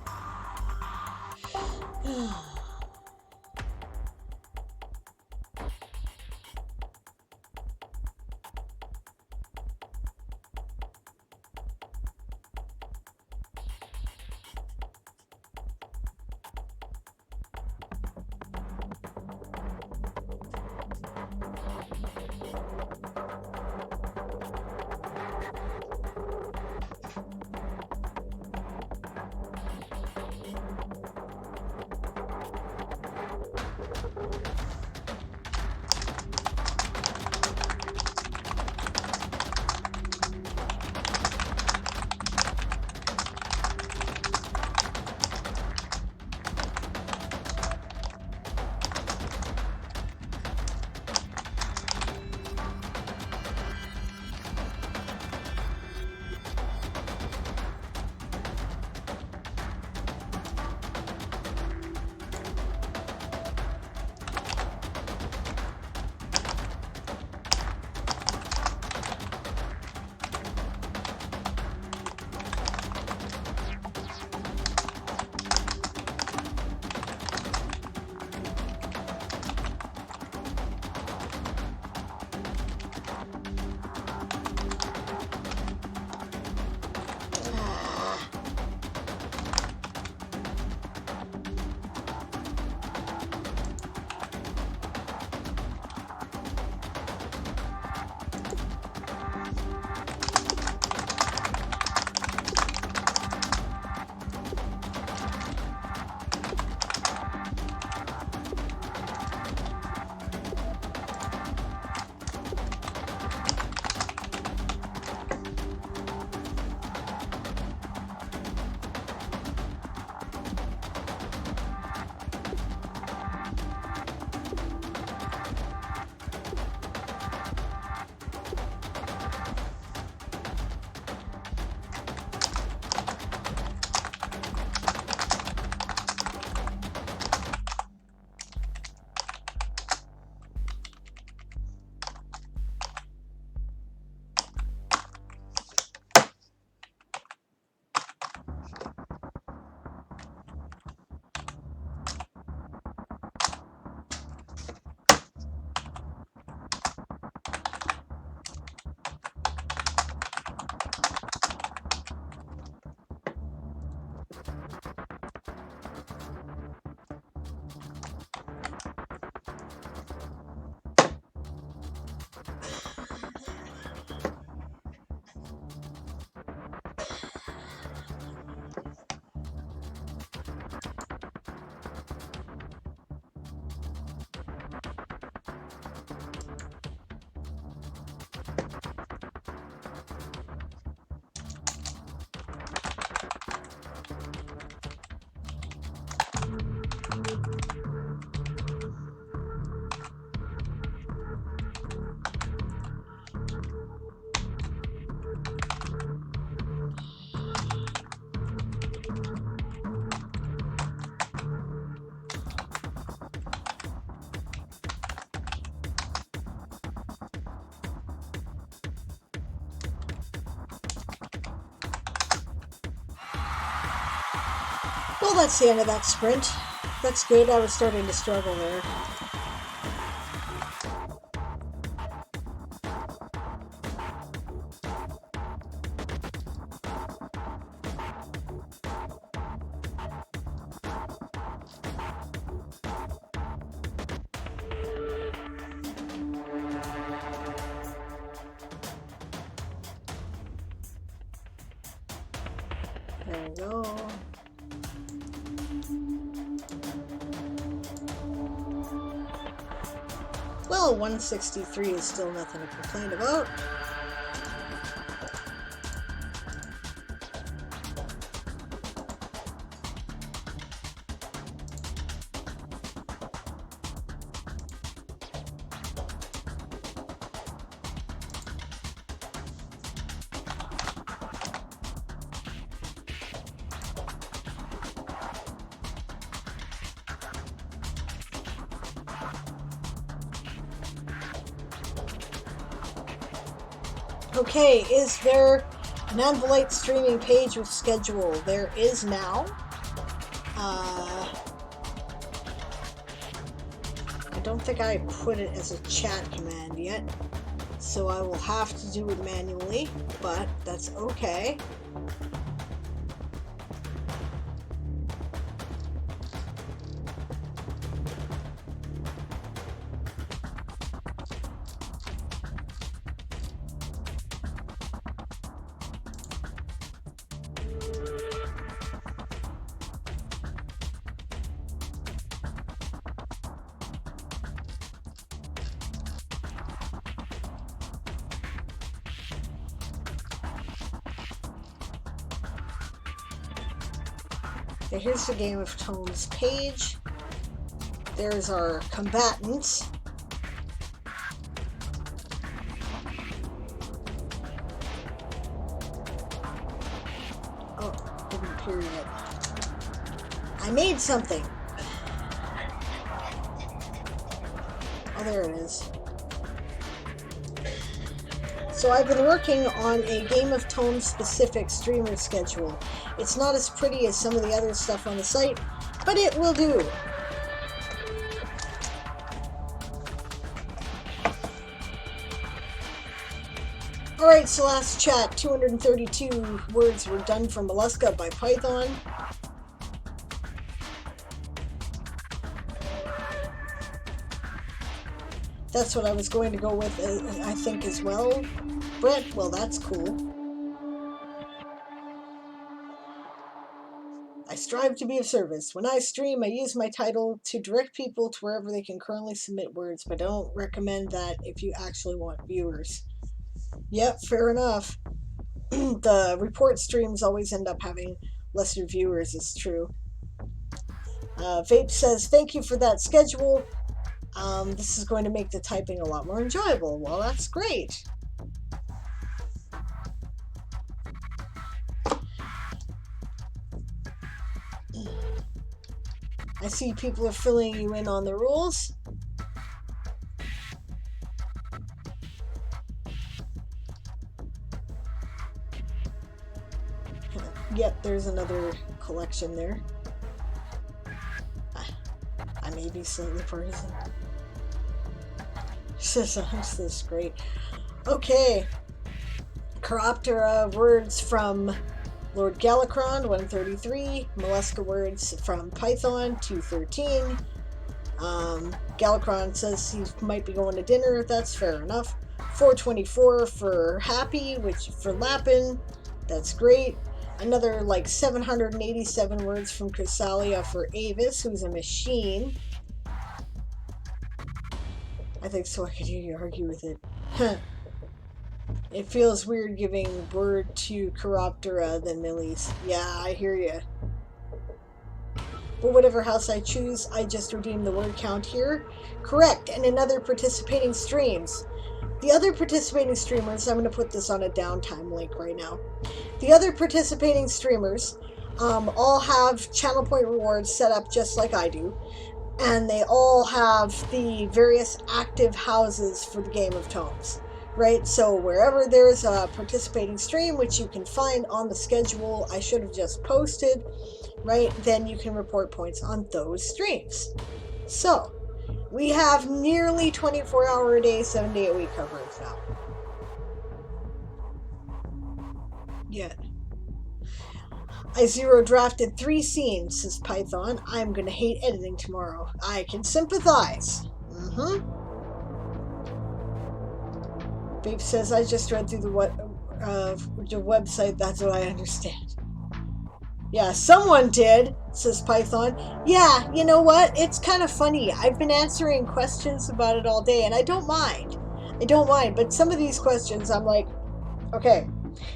Well, that's the end of that sprint. That's good. I was starting to struggle there. There we go. Well, 163 is still nothing to complain about. Okay, is there an Anvilite streaming page with schedule? There is now. I don't think I put it as a chat command yet, so I will have to do it manually, but that's okay. Okay, here's the Game of Tones page. There's our combatants. Oh, didn't appear yet. I made something. Oh, there it is. So I've been working on a Game of Tones specific streamer schedule. It's not as pretty as some of the other stuff on the site, but it will do. Alright, so last chat, 232 words were done from Mollusca by Python. That's what I was going to go with, I think, as well. Brett, well, that's cool. I strive to be of service. When I stream, I use my title to direct people to wherever they can currently submit words, but I don't recommend that if you actually want viewers. Yep, fair enough. The report streams always end up having lesser viewers, it's true. Vape says, thank you for that schedule. This is going to make the typing a lot more enjoyable. Well, that's great. I see people are filling you in on the rules. Yep, there's another collection there. I may be slightly partisan. This is great. Okay. Chiroptera words from Lord Galacron, 133. Mollusca words from Python, 213. Galacron says he might be going to dinner. That's fair enough. 424 for Happy, which for Lapin. That's great. Another like 787 words from Chrysalia for Avis, who's a machine. I think so I could hear you argue with it. It feels weird giving word to Chiroptera than Millie's. Yeah, I hear you. But whatever house I choose, I just redeem the word count here. Correct, and in other participating streams. The other participating streamers, I'm going to put this on a downtime link right now. The other participating streamers all have channel point rewards set up just like I do. And they all have the various active houses for the Game of Tones. Right, so wherever there's a participating stream, which you can find on the schedule I should have just posted, right, then you can report points on those streams. So, we have nearly 24-hour a day, 7-day a week coverage now. Yeah. I zero drafted 3 scenes, says Python. I'm gonna hate editing tomorrow. I can sympathize. Babe says, I just read through the website, that's what I understand. Yeah, someone did, says Python. Yeah, you know what? It's kind of funny. I've been answering questions about it all day, and I don't mind. But some of these questions, I'm like, okay,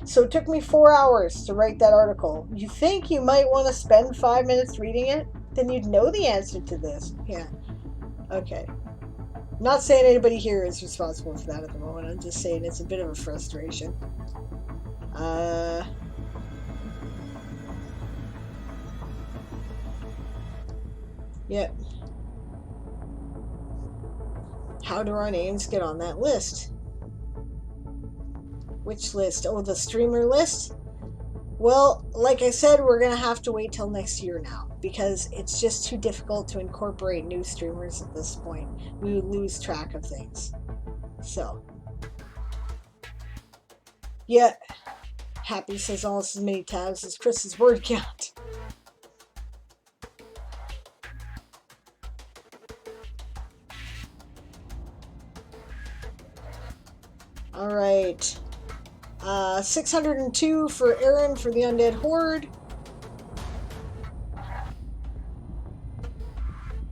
so it took me 4 hours to write that article. You think you might want to spend 5 minutes reading it? Then you'd know the answer to this. Yeah. Okay. Not saying anybody here is responsible for that at the moment. I'm just saying it's a bit of a frustration. Yep. How do our names get on that list? Which list? Oh, the streamer list? Well, like I said, we're going to have to wait till next year now, because it's just too difficult to incorporate new streamers at this point. We would lose track of things. So. Yeah. Happy says almost as many tabs as Chris's word count. Alright. 602 for Aaron for the Undead Horde.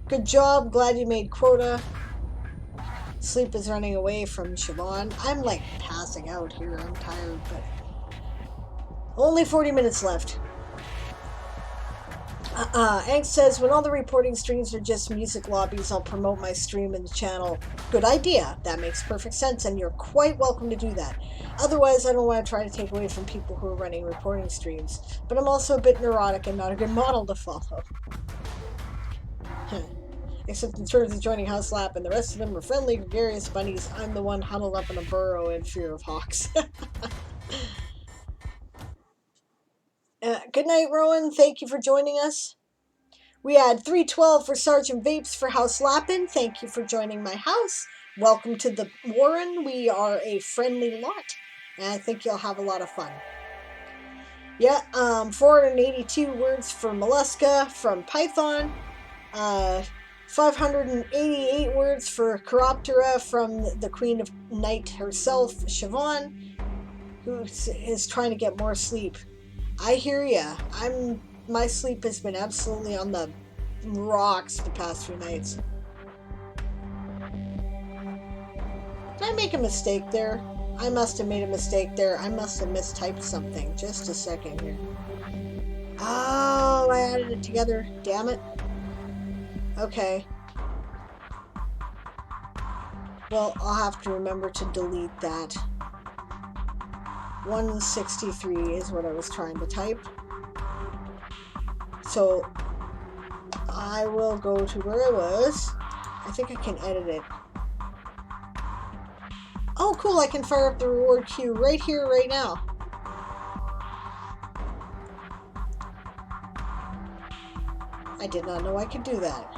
Good job. Glad you made quota. Sleep is running away from Siobhan. I'm like passing out here. I'm tired, but only 40 minutes left. Angst says, when all the reporting streams are just music lobbies, I'll promote my stream in the channel. Good idea. That makes perfect sense, and you're quite welcome to do that. Otherwise, I don't want to try to take away from people who are running reporting streams. But I'm also a bit neurotic and not a good model to follow. Except in terms of joining House Lap, and the rest of them are friendly, gregarious bunnies. I'm the one huddled up in a burrow in fear of hawks. Good night, Rowan. Thank you for joining us. We had 312 for Sergeant Vapes for House Lappin. Thank you for joining my house. Welcome to the Warren. We are a friendly lot, and I think you'll have a lot of fun. Yeah, 482 words for Mollusca from Python. 588 words for Chiroptera from the Queen of Night herself, Siobhan, who is trying to get more sleep. I hear ya. My sleep has been absolutely on the rocks the past few nights. Did I make a mistake there? I must have made a mistake there. I must have mistyped something. Just a second here. Oh, I added it together. Damn it. Okay. Well, I'll have to remember to delete that. 163 is what I was trying to type. So I will go to where I was. I think I can edit it. Oh, cool. I can fire up the reward queue right here, right now. I did not know I could do that.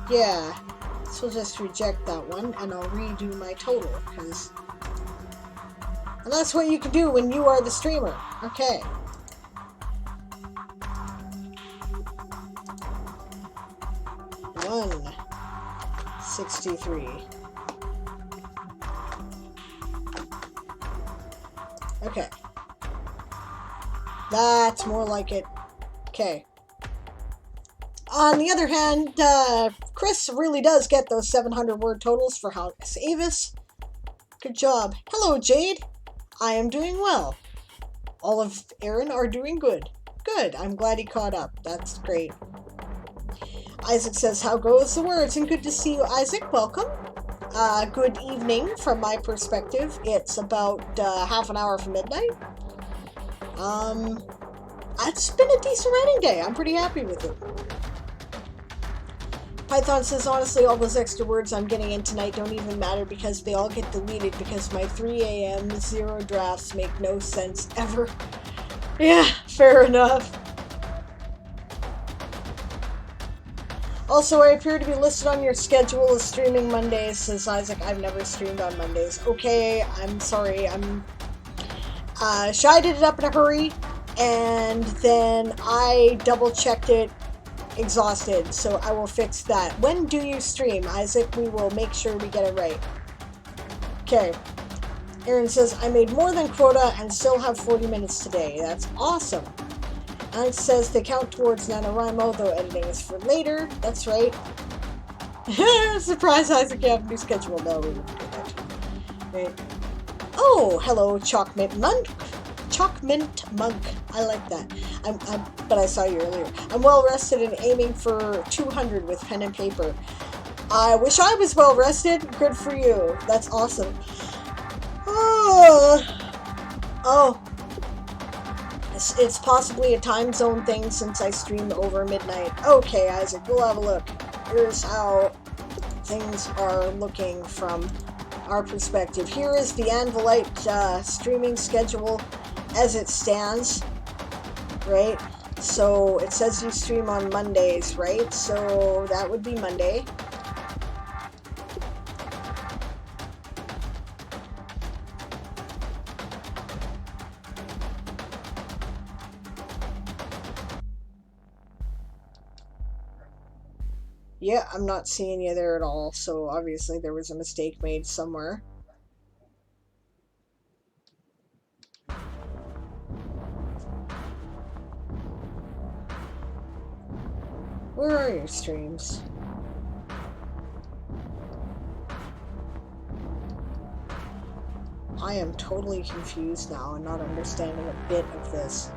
Yeah, so we'll just reject that one, and I'll redo my total, because... And that's what you can do when you are the streamer. Okay. $163. Okay. That's more like it. Okay. On the other hand, Chris really does get those 700-word totals for House Avis. Good job. Hello, Jade. I am doing well. All of Aaron are doing good. Good. I'm glad he caught up. That's great. Isaac says, how goes the words? And good to see you, Isaac. Welcome. Good evening from my perspective. It's about half an hour from midnight. It's been a decent writing day. I'm pretty happy with it. Python says, honestly, all those extra words I'm getting in tonight don't even matter because they all get deleted because my 3 a.m. zero drafts make no sense ever. Yeah, fair enough. Also, I appear to be listed on your schedule as streaming Mondays, says Isaac. I've never streamed on Mondays. Okay, I'm sorry. Shy did it up in a hurry, and then I double-checked it exhausted, so I will fix that. When do you stream, Isaac? We will make sure we get it right. Okay. Aaron says, I made more than quota and still have 40 minutes today. That's awesome. Alex says they count towards NaNoWriMo, though editing is for later. That's right. Surprise, Isaac, you have a new schedule. No, we wouldn't do that. Right. Oh, hello, Chalkmint Monk. Chalkmint Monk. I like that. But I saw you earlier. I'm well rested and aiming for 200 with pen and paper. I wish I was well rested. Good for you. That's awesome. Oh. It's possibly a time zone thing since I stream over midnight. Okay, Isaac, we'll have a look. Here's how things are looking from our perspective. Here is the Anvilite streaming schedule as it stands, right? So it says you stream on Mondays, right? So that would be Monday. Yeah, I'm not seeing you there at all, so obviously there was a mistake made somewhere. Where are your streams? I am totally confused now and not understanding a bit of this.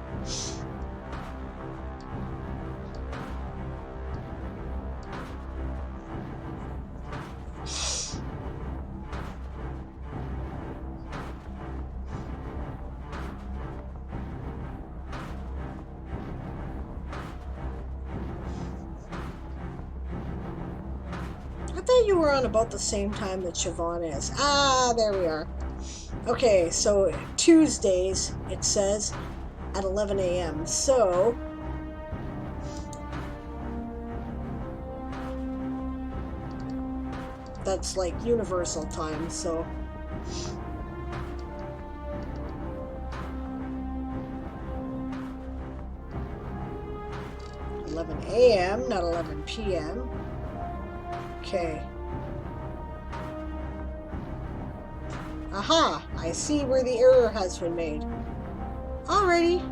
You were on about the same time that Siobhan is. Ah, there we are. Okay, so Tuesdays, it says, at 11 a.m. So, that's like universal time, so. (11 a.m., not 11 p.m. Okay. Aha! I see where the error has been made. Alrighty.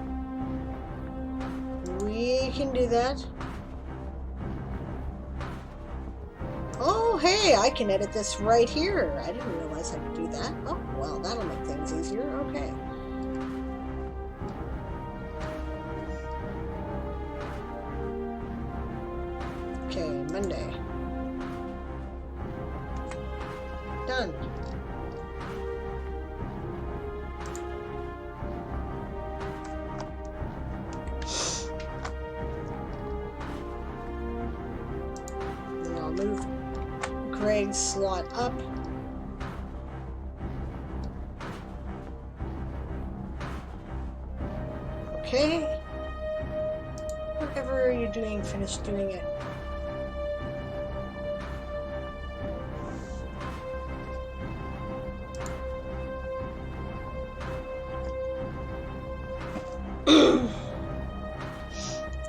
We can do that. Oh, hey! I can edit this right here. I didn't realize I could do that. Oh, well, that'll make things easier. Okay. Okay, Monday. Done. And I'll move Greg's slot up. Okay. Whatever you're doing, finish doing it.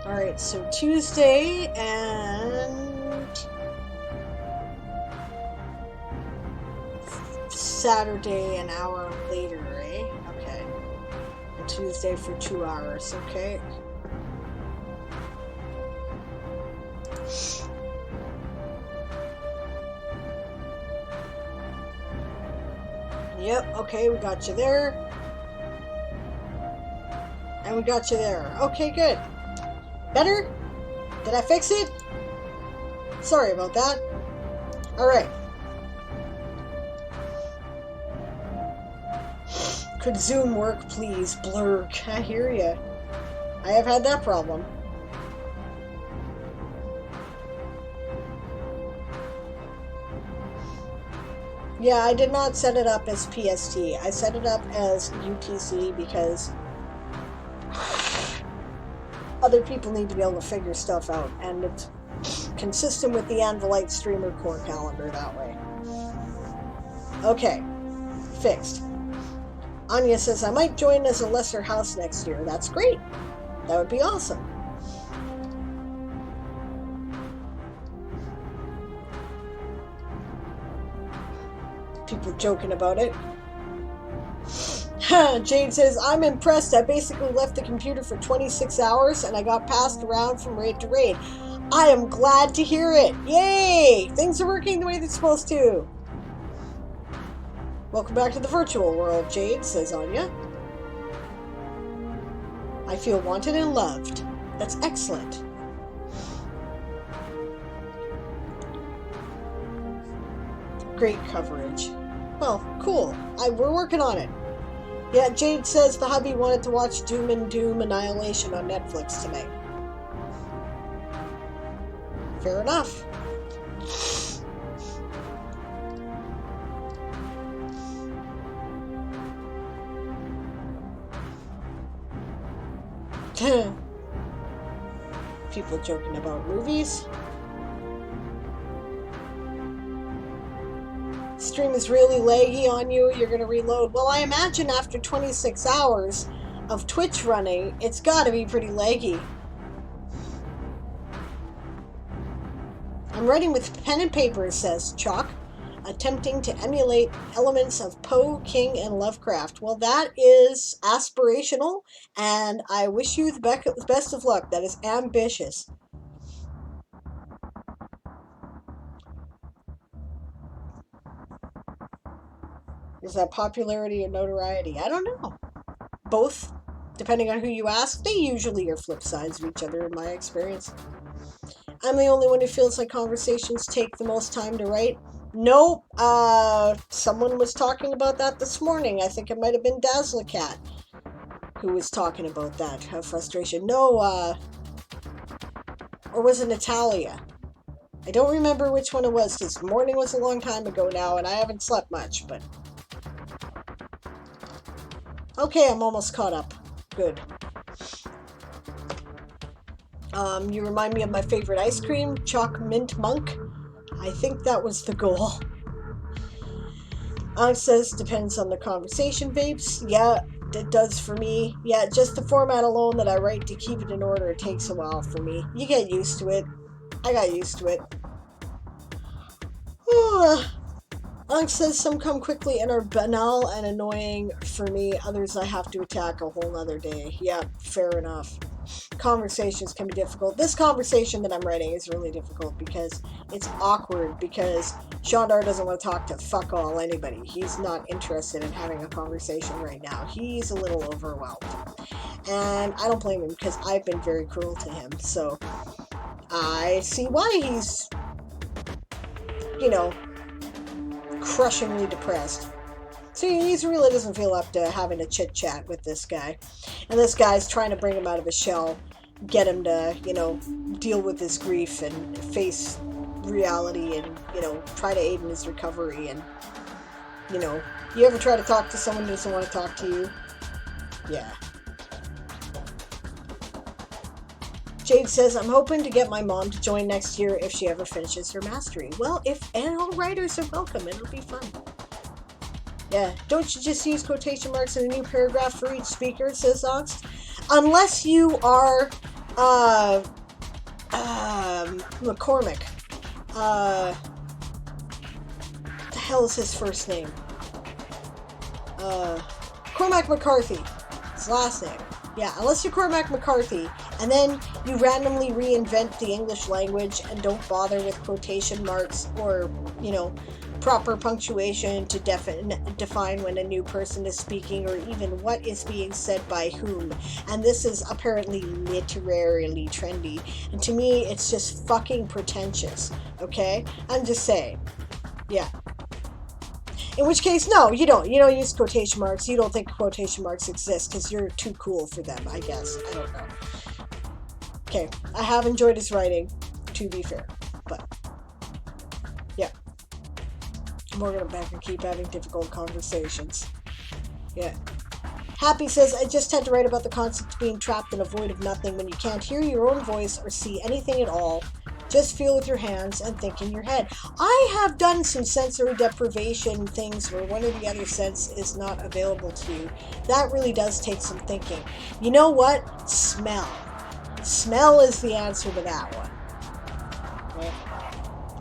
Alright, so Tuesday and Saturday an hour later, eh? Okay. And Tuesday for 2 hours, okay. Yep, okay, we got you there. And we got you there. Okay, good. Better? Did I fix it? Sorry about that. Alright. Could Zoom work, please? Blurk. I hear ya. I have had that problem. Yeah, I did not set it up as PST. I set it up as UTC because other people need to be able to figure stuff out, and it's consistent with the Anvilite Streamer Core calendar that way. Okay, fixed. Anya says, I might join as a lesser house next year. That's great. That would be awesome. People joking about it. Jade says, I'm impressed. I basically left the computer for 26 hours and I got passed around from raid to raid. I am glad to hear it. Yay! Things are working the way they're supposed to. Welcome back to the virtual world, Jade, says Anya. I feel wanted and loved. That's excellent. Great coverage. Well, cool. We're working on it. Yeah, Jade says the hubby wanted to watch Doom and Doom Annihilation on Netflix tonight. Fair enough. People joking about movies. Stream is really laggy on you, you're gonna reload. Well, I imagine after 26 hours of Twitch running, it's gotta be pretty laggy. I'm writing with pen and paper, says Chalk, attempting to emulate elements of Poe, King, and Lovecraft. Well, that is aspirational, and I wish you the best of luck. That is ambitious. Is that popularity or notoriety? I don't know. Both, depending on who you ask. They usually are flip sides of each other in my experience. I'm the only one who feels like conversations take the most time to write. Nope. Someone was talking about that this morning. I think it might have been Dazzlecat who was talking about that frustration. No, or was it Natalia? I don't remember which one it was, because morning was a long time ago now, and I haven't slept much, but... Okay, I'm almost caught up. Good. You remind me of my favorite ice cream, Chalk Mint Monk. I think that was the goal. Alex says, depends on the conversation, vapes. Yeah, it does for me. Yeah, just the format alone that I write to keep it in order, it takes a while for me. You get used to it. I got used to it. Alex says, some come quickly and are banal and annoying for me. Others I have to attack a whole nother day. Yeah, fair enough. Conversations can be difficult. This conversation that I'm writing is really difficult because it's awkward, because Shandar doesn't want to talk to fuck all anybody. He's not interested in having a conversation right now. He's a little overwhelmed. And I don't blame him, because I've been very cruel to him. So I see why he's, you know, crushingly depressed. So he really doesn't feel up to having a chit-chat with this guy. And this guy's trying to bring him out of his shell, get him to, you know, deal with his grief and face reality and, you know, try to aid in his recovery. And, you know, you ever try to talk to someone who doesn't want to talk to you? Yeah. Jade says, I'm hoping to get my mom to join next year if she ever finishes her mastery. Well, and all writers are welcome. It'll be fun. Yeah, don't you just use quotation marks in a new paragraph for each speaker, says Ox? Unless you are, McCormick. What the hell is his first name? Cormac McCarthy. His last name. Yeah, unless you're Cormac McCarthy, and then you randomly reinvent the English language and don't bother with quotation marks or, you know, proper punctuation to define when a new person is speaking or even what is being said by whom. And this is apparently literarily trendy. And to me, it's just fucking pretentious. Okay? I'm just saying. Yeah. In which case, no, you don't. You don't use quotation marks. You don't think quotation marks exist because you're too cool for them, I guess. I don't know. Okay. I have enjoyed his writing, to be fair. But, yeah. We're gonna back and keep having difficult conversations. Yeah. Happy says, I just had to write about the concept of being trapped in a void of nothing when you can't hear your own voice or see anything at all. Just feel with your hands and think in your head. I have done some sensory deprivation things where one or the other sense is not available to you. That really does take some thinking. You know what? Smell. Smell is the answer to that one. Right?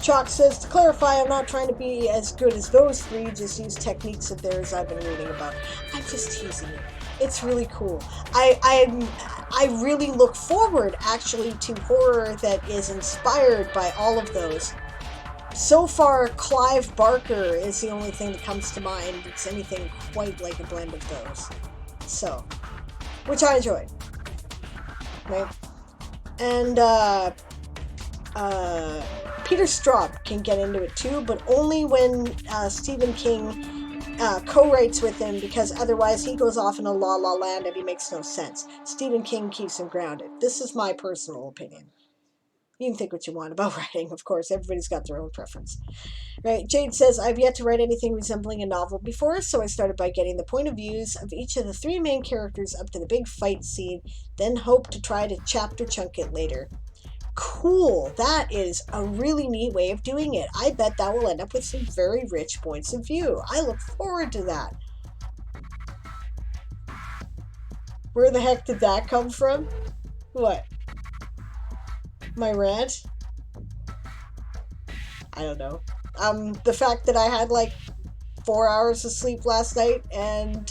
Chalk says, to clarify, I'm not trying to be as good as those three, just use techniques of theirs I've been reading about. I'm just teasing you. It's really cool. I really look forward, actually, to horror that is inspired by all of those. So far, Clive Barker is the only thing that comes to mind that's anything quite like a blend of those. So, which I enjoyed. Right? And, Peter Straub can get into it too, but only when Stephen King co-writes with him, because otherwise he goes off in a la-la land and he makes no sense. Stephen King keeps him grounded. This is my personal opinion. You can think what you want about writing, of course. Everybody's got their own preference. Right? Jade says, I've yet to write anything resembling a novel before, so I started by getting the point of views of each of the three main characters up to the big fight scene, then hope to try to chapter chunk it later. Cool. That is a really neat way of doing it. I bet that will end up with some very rich points of view. I look forward to that. Where the heck did that come from? What? My rant? I don't know. The fact that I had like 4 hours of sleep last night and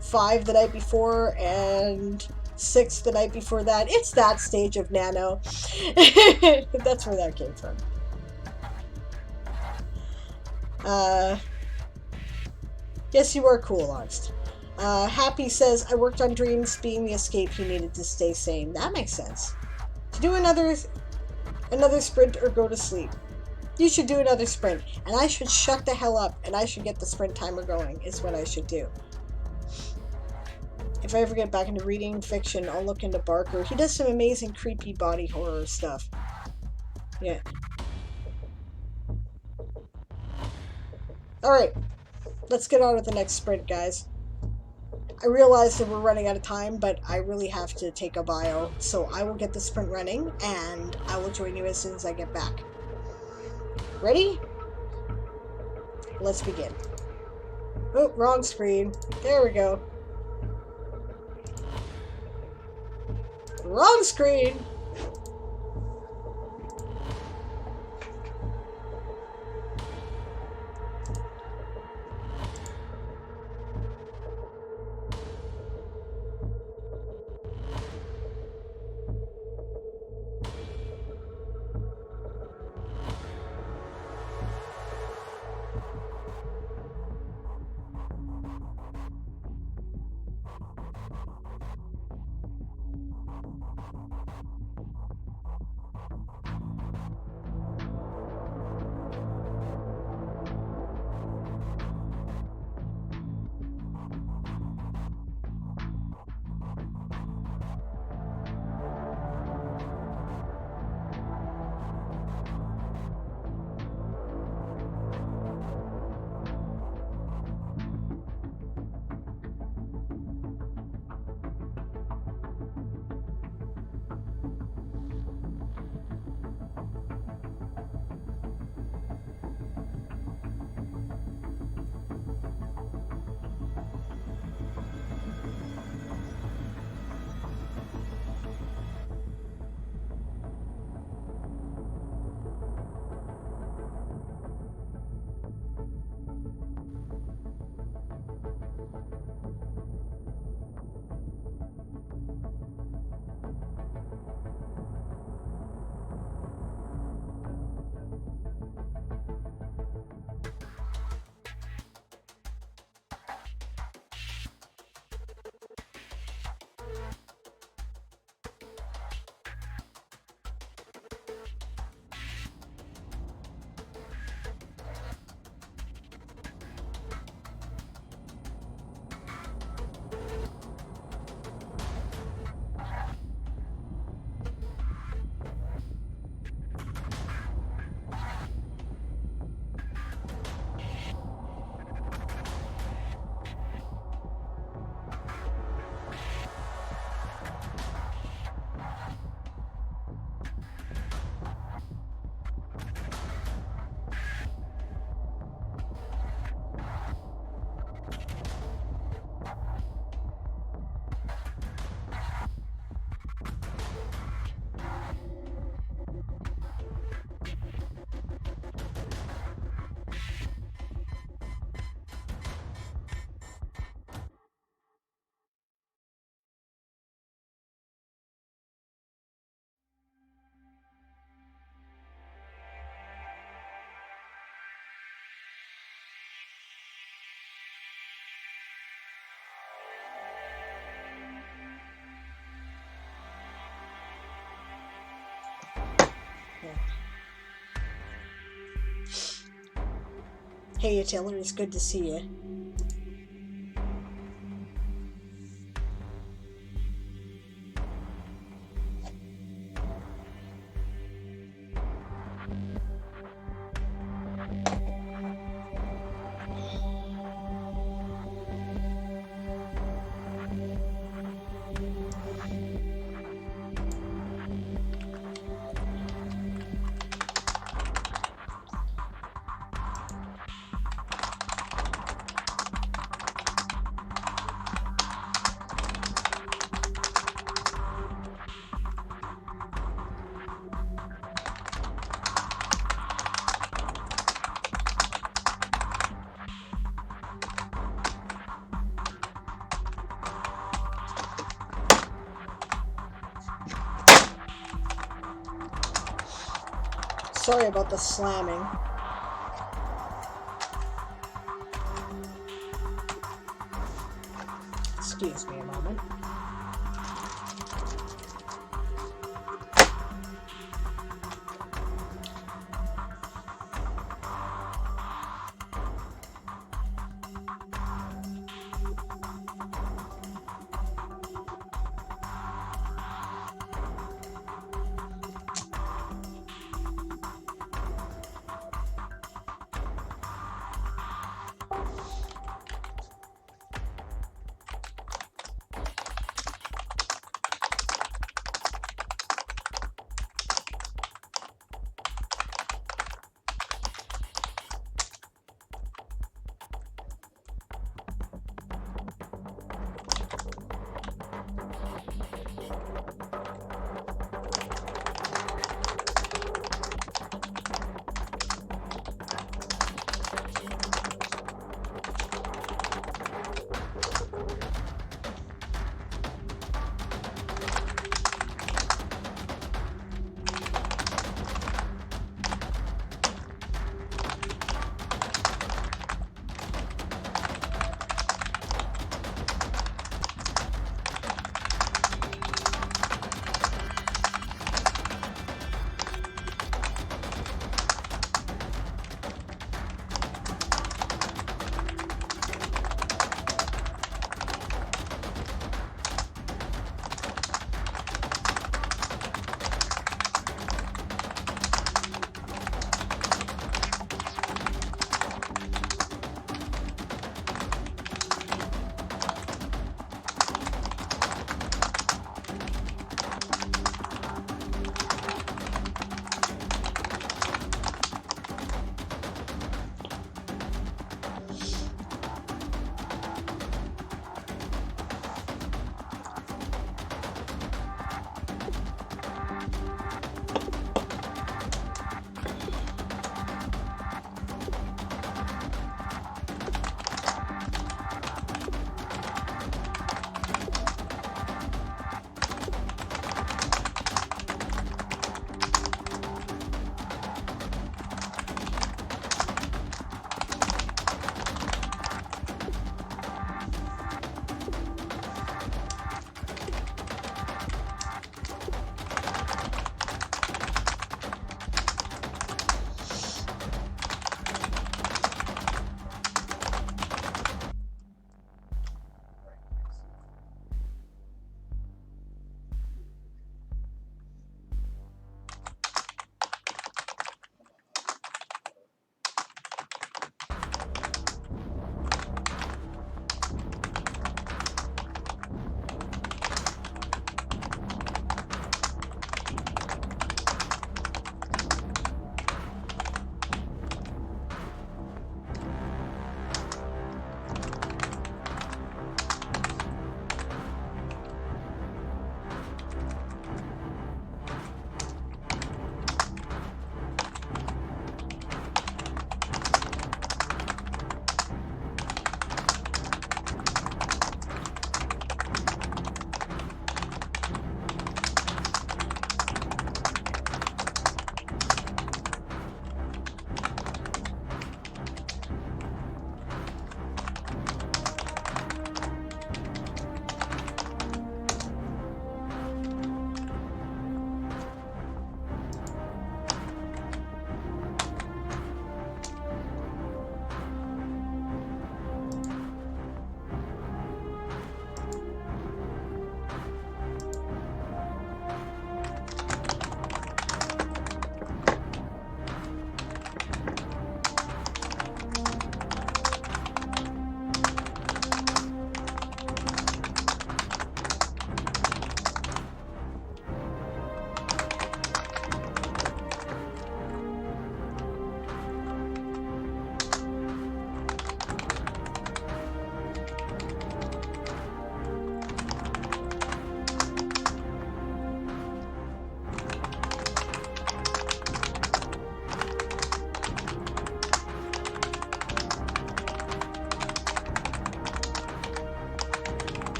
5 the night before and 6 the night before that. It's that stage of nano. That's where that came from. Yes, you are cool, Honest. Happy says, I worked on dreams being the escape he needed to stay sane. That makes sense. To do another sprint or go to sleep. You should do another sprint. And I should shut the hell up and I should get the sprint timer going, is what I should do. If I ever get back into reading fiction, I'll look into Barker. He does some amazing creepy body horror stuff. Yeah. Alright. Let's get on with the next sprint, guys. I realize that we're running out of time, but I really have to take a bio. So I will get the sprint running, and I will join you as soon as I get back. Ready? Let's begin. Oh, wrong screen. There we go. Wrong screen! Hey, Taylor, it's good to see you. Sorry about the slamming. Excuse me a moment.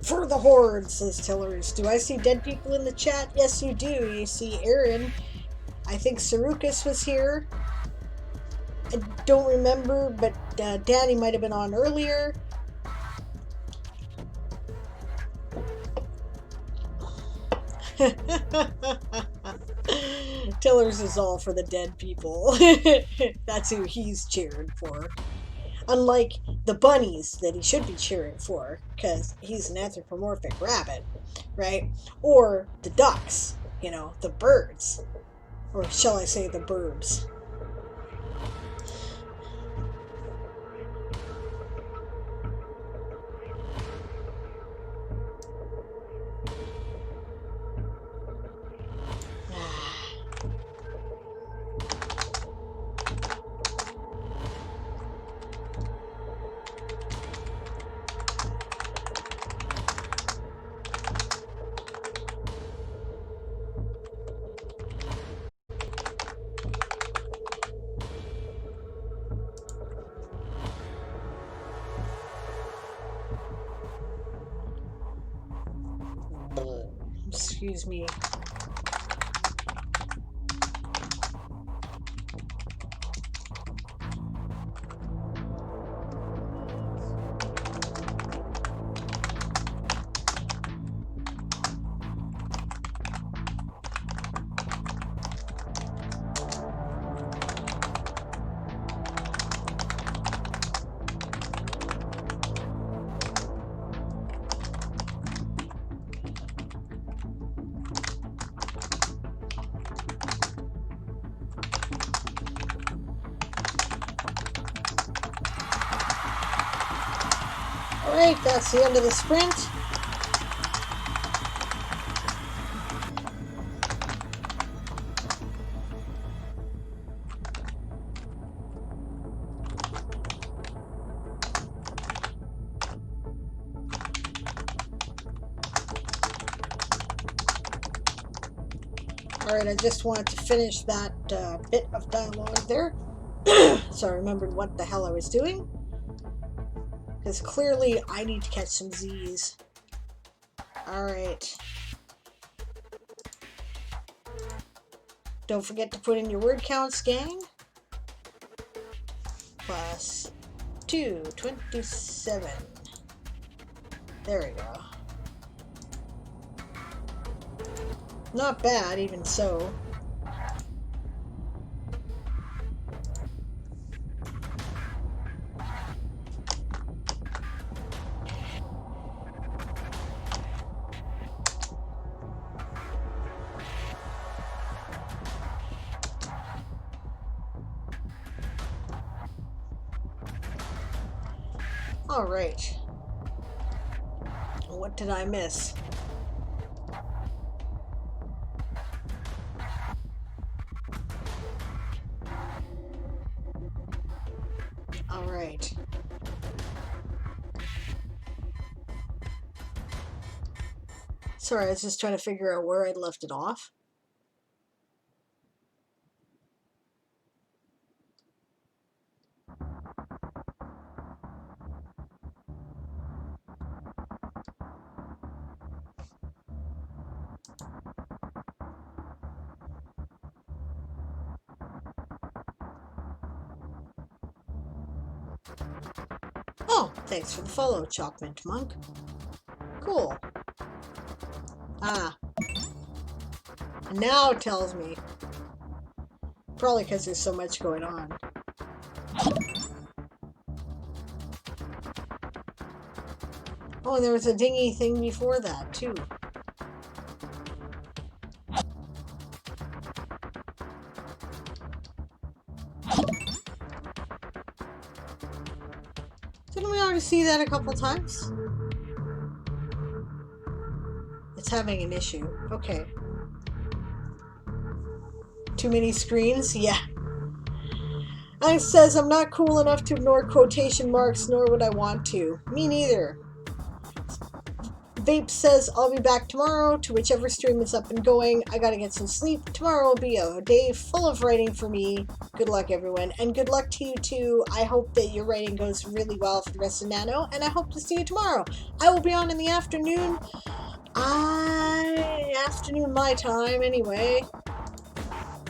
For the horde, says Tillers. Do I see dead people in the chat? Yes, you do. You see Aaron. I think Sarukas was here. I don't remember, but Danny might have been on earlier. Tillers is all for the dead people. That's who he's cheering for. Unlike the bunnies that he should be cheering for, because he's an anthropomorphic rabbit, right? Or the ducks, you know, the birds. Or shall I say the burbs. Excuse me. Alright, that's the end of the sprint. Alright, I just wanted to finish that bit of dialogue there. So I remembered what the hell I was doing. Because clearly I need to catch some Z's. Alright. Don't forget to put in your word counts, gang. Plus 2, 27. There we go. Not bad, even so. All right. What did I miss? All right. Sorry, I was just trying to figure out where I'd left it off. Oh, thanks for the follow, Chalkmint Monk. Cool. Ah. Now it tells me. Probably because there's so much going on. Oh, and there was a dingy thing before that, too. Didn't we already see that a couple times? It's having an issue. Okay. Too many screens? Yeah. It says I'm not cool enough to ignore quotation marks, nor would I want to. Me neither. Vape says, I'll be back tomorrow to whichever stream is up and going. I gotta get some sleep. Tomorrow will be a day full of writing for me. Good luck, everyone. And good luck to you, too. I hope that your writing goes really well for the rest of Nano, and I hope to see you tomorrow. I will be on in the afternoon. Afternoon my time, anyway.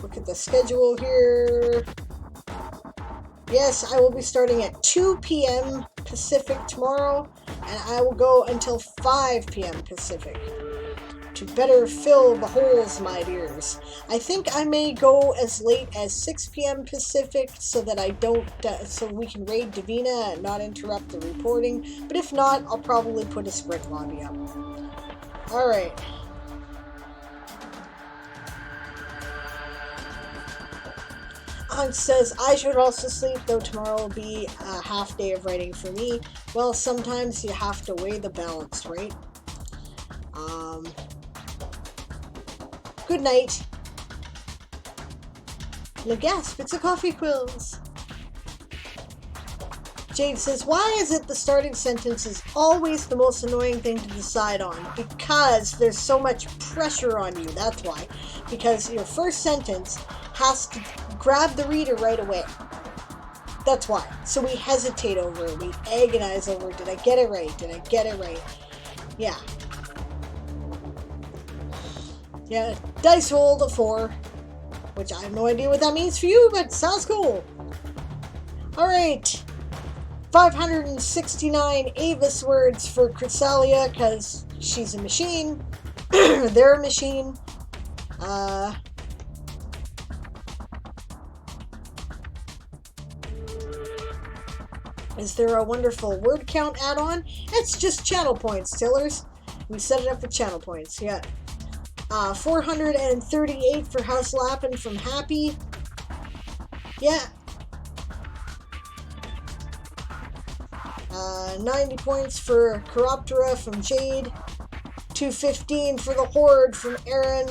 Look at the schedule here. Yes, I will be starting at 2 p.m. Pacific tomorrow, and I will go until 5 p.m. Pacific to better fill the holes, my dears. I think I may go as late as 6 p.m. Pacific so that I don't, so we can raid Davina and not interrupt the reporting. But if not, I'll probably put a sprint lobby up. All right. Aunt says, I should also sleep, though tomorrow will be a half day of writing for me. Well, sometimes you have to weigh the balance, right? Good night. Le gasp, it's a coffee quills. Jade says, why is it the starting sentence is always the most annoying thing to decide on? Because there's so much pressure on you, that's why. Because your first sentence has to grab the reader right away. That's why. So we hesitate over it. We agonize over it. Did I get it right? Did I get it right? Yeah. Yeah, dice rolled a 4. Which I have no idea what that means for you, but sounds cool. Alright. 569 Avis words for Chrysalia, because she's a machine. They're a machine. Is there a wonderful word count add-on? It's just channel points, Tillers. We set it up for channel points, yeah. 438 for House Lappin from Happy. Yeah. 90 points for Chiroptera from Jade. 215 for the Horde from Aaron.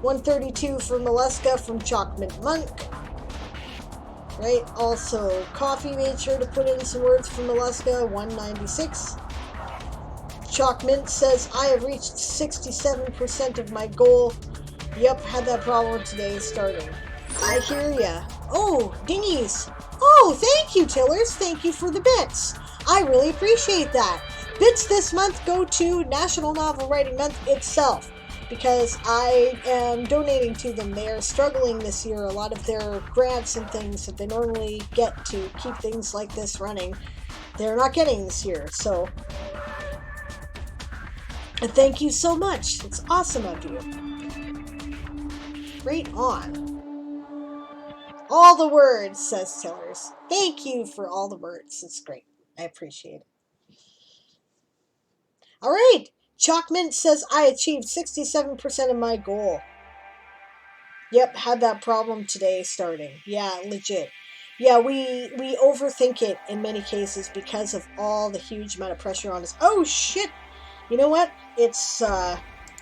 132 for Molesca from Chalkmint Monk. Right, also Coffee made sure to put in some words for Molesca. 196. Chalkmint says, I have reached 67% of my goal. Yep, had that problem today starting. I hear ya. Oh, dingies. Oh, thank you, Tillers. Thank you for the bits. I really appreciate that. Bits this month go to National Novel Writing Month itself, because I am donating to them. They are struggling this year. A lot of their grants and things that they normally get to keep things like this running, they're not getting this year. So, and thank you so much. It's awesome of you. Right on. All the words, says Tillers. Thank you for all the words. It's great. I appreciate it. All right. Chalkmint says, I achieved 67% of my goal. Yep, had that problem today starting. Yeah, legit. Yeah, we overthink it in many cases because of all the huge amount of pressure on us. Oh, shit! You know what? It's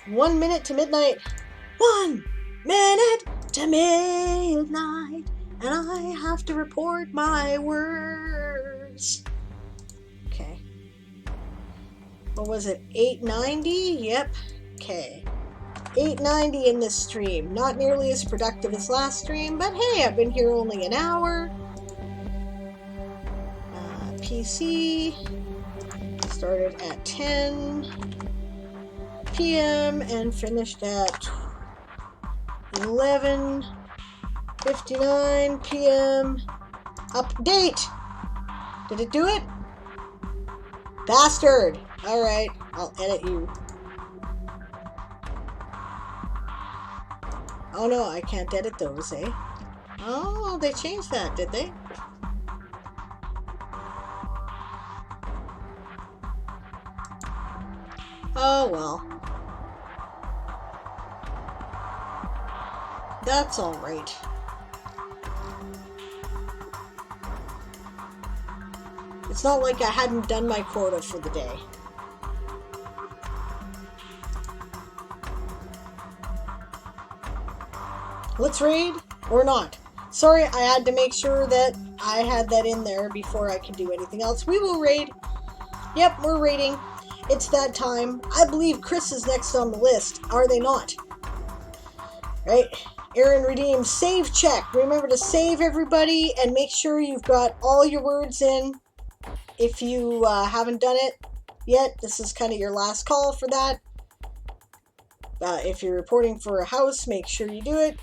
1 minute to midnight. 1 minute to midnight, and I have to report my words. Okay. What was it? 890? Yep. Okay. 890 in this stream. Not nearly as productive as last stream, but hey, I've been here only an hour. PC started at 10 p.m. and finished at 11:59 p.m. Update! Did it do it? Bastard! Alright, I'll edit you. Oh no, I can't edit those, eh? Oh, they changed that, did they? Oh well. That's alright. It's not like I hadn't done my quota for the day. Let's raid, or not. Sorry, I had to make sure that I had that in there before I could do anything else. We will raid. Yep, we're raiding. It's that time. I believe Chris is next on the list. Are they not? Right? Aaron redeemed. Save check. Remember to save, everybody, and make sure you've got all your words in. If you haven't done it yet, this is kind of your last call for that. If you're reporting for a house, make sure you do it.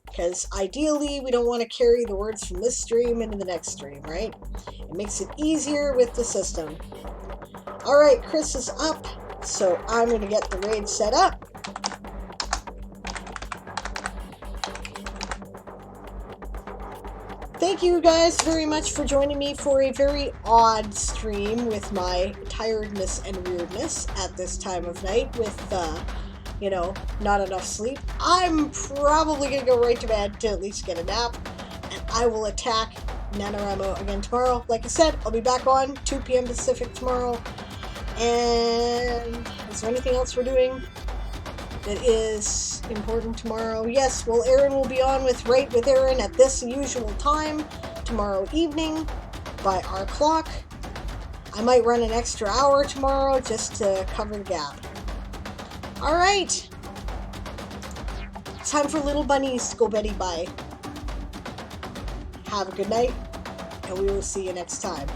Because ideally, we don't want to carry the words from this stream into the next stream, right? It makes it easier with the system. Alright, Chris is up, so I'm going to get the raid set up. Thank you guys very much for joining me for a very odd stream with my tiredness and weirdness at this time of night with, you know, not enough sleep. I'm probably going to go right to bed to at least get a nap, and I will attack NaNoWriMo again tomorrow. Like I said, I'll be back on 2 p.m. Pacific tomorrow. And is there anything else we're doing that is important tomorrow? Yes, well, Aaron will be on with Write with Aaron at this usual time tomorrow evening by our clock. I might run an extra hour tomorrow just to cover the gap. All right. Time for little bunnies to go Betty bye. Have a good night, and we will see you next time.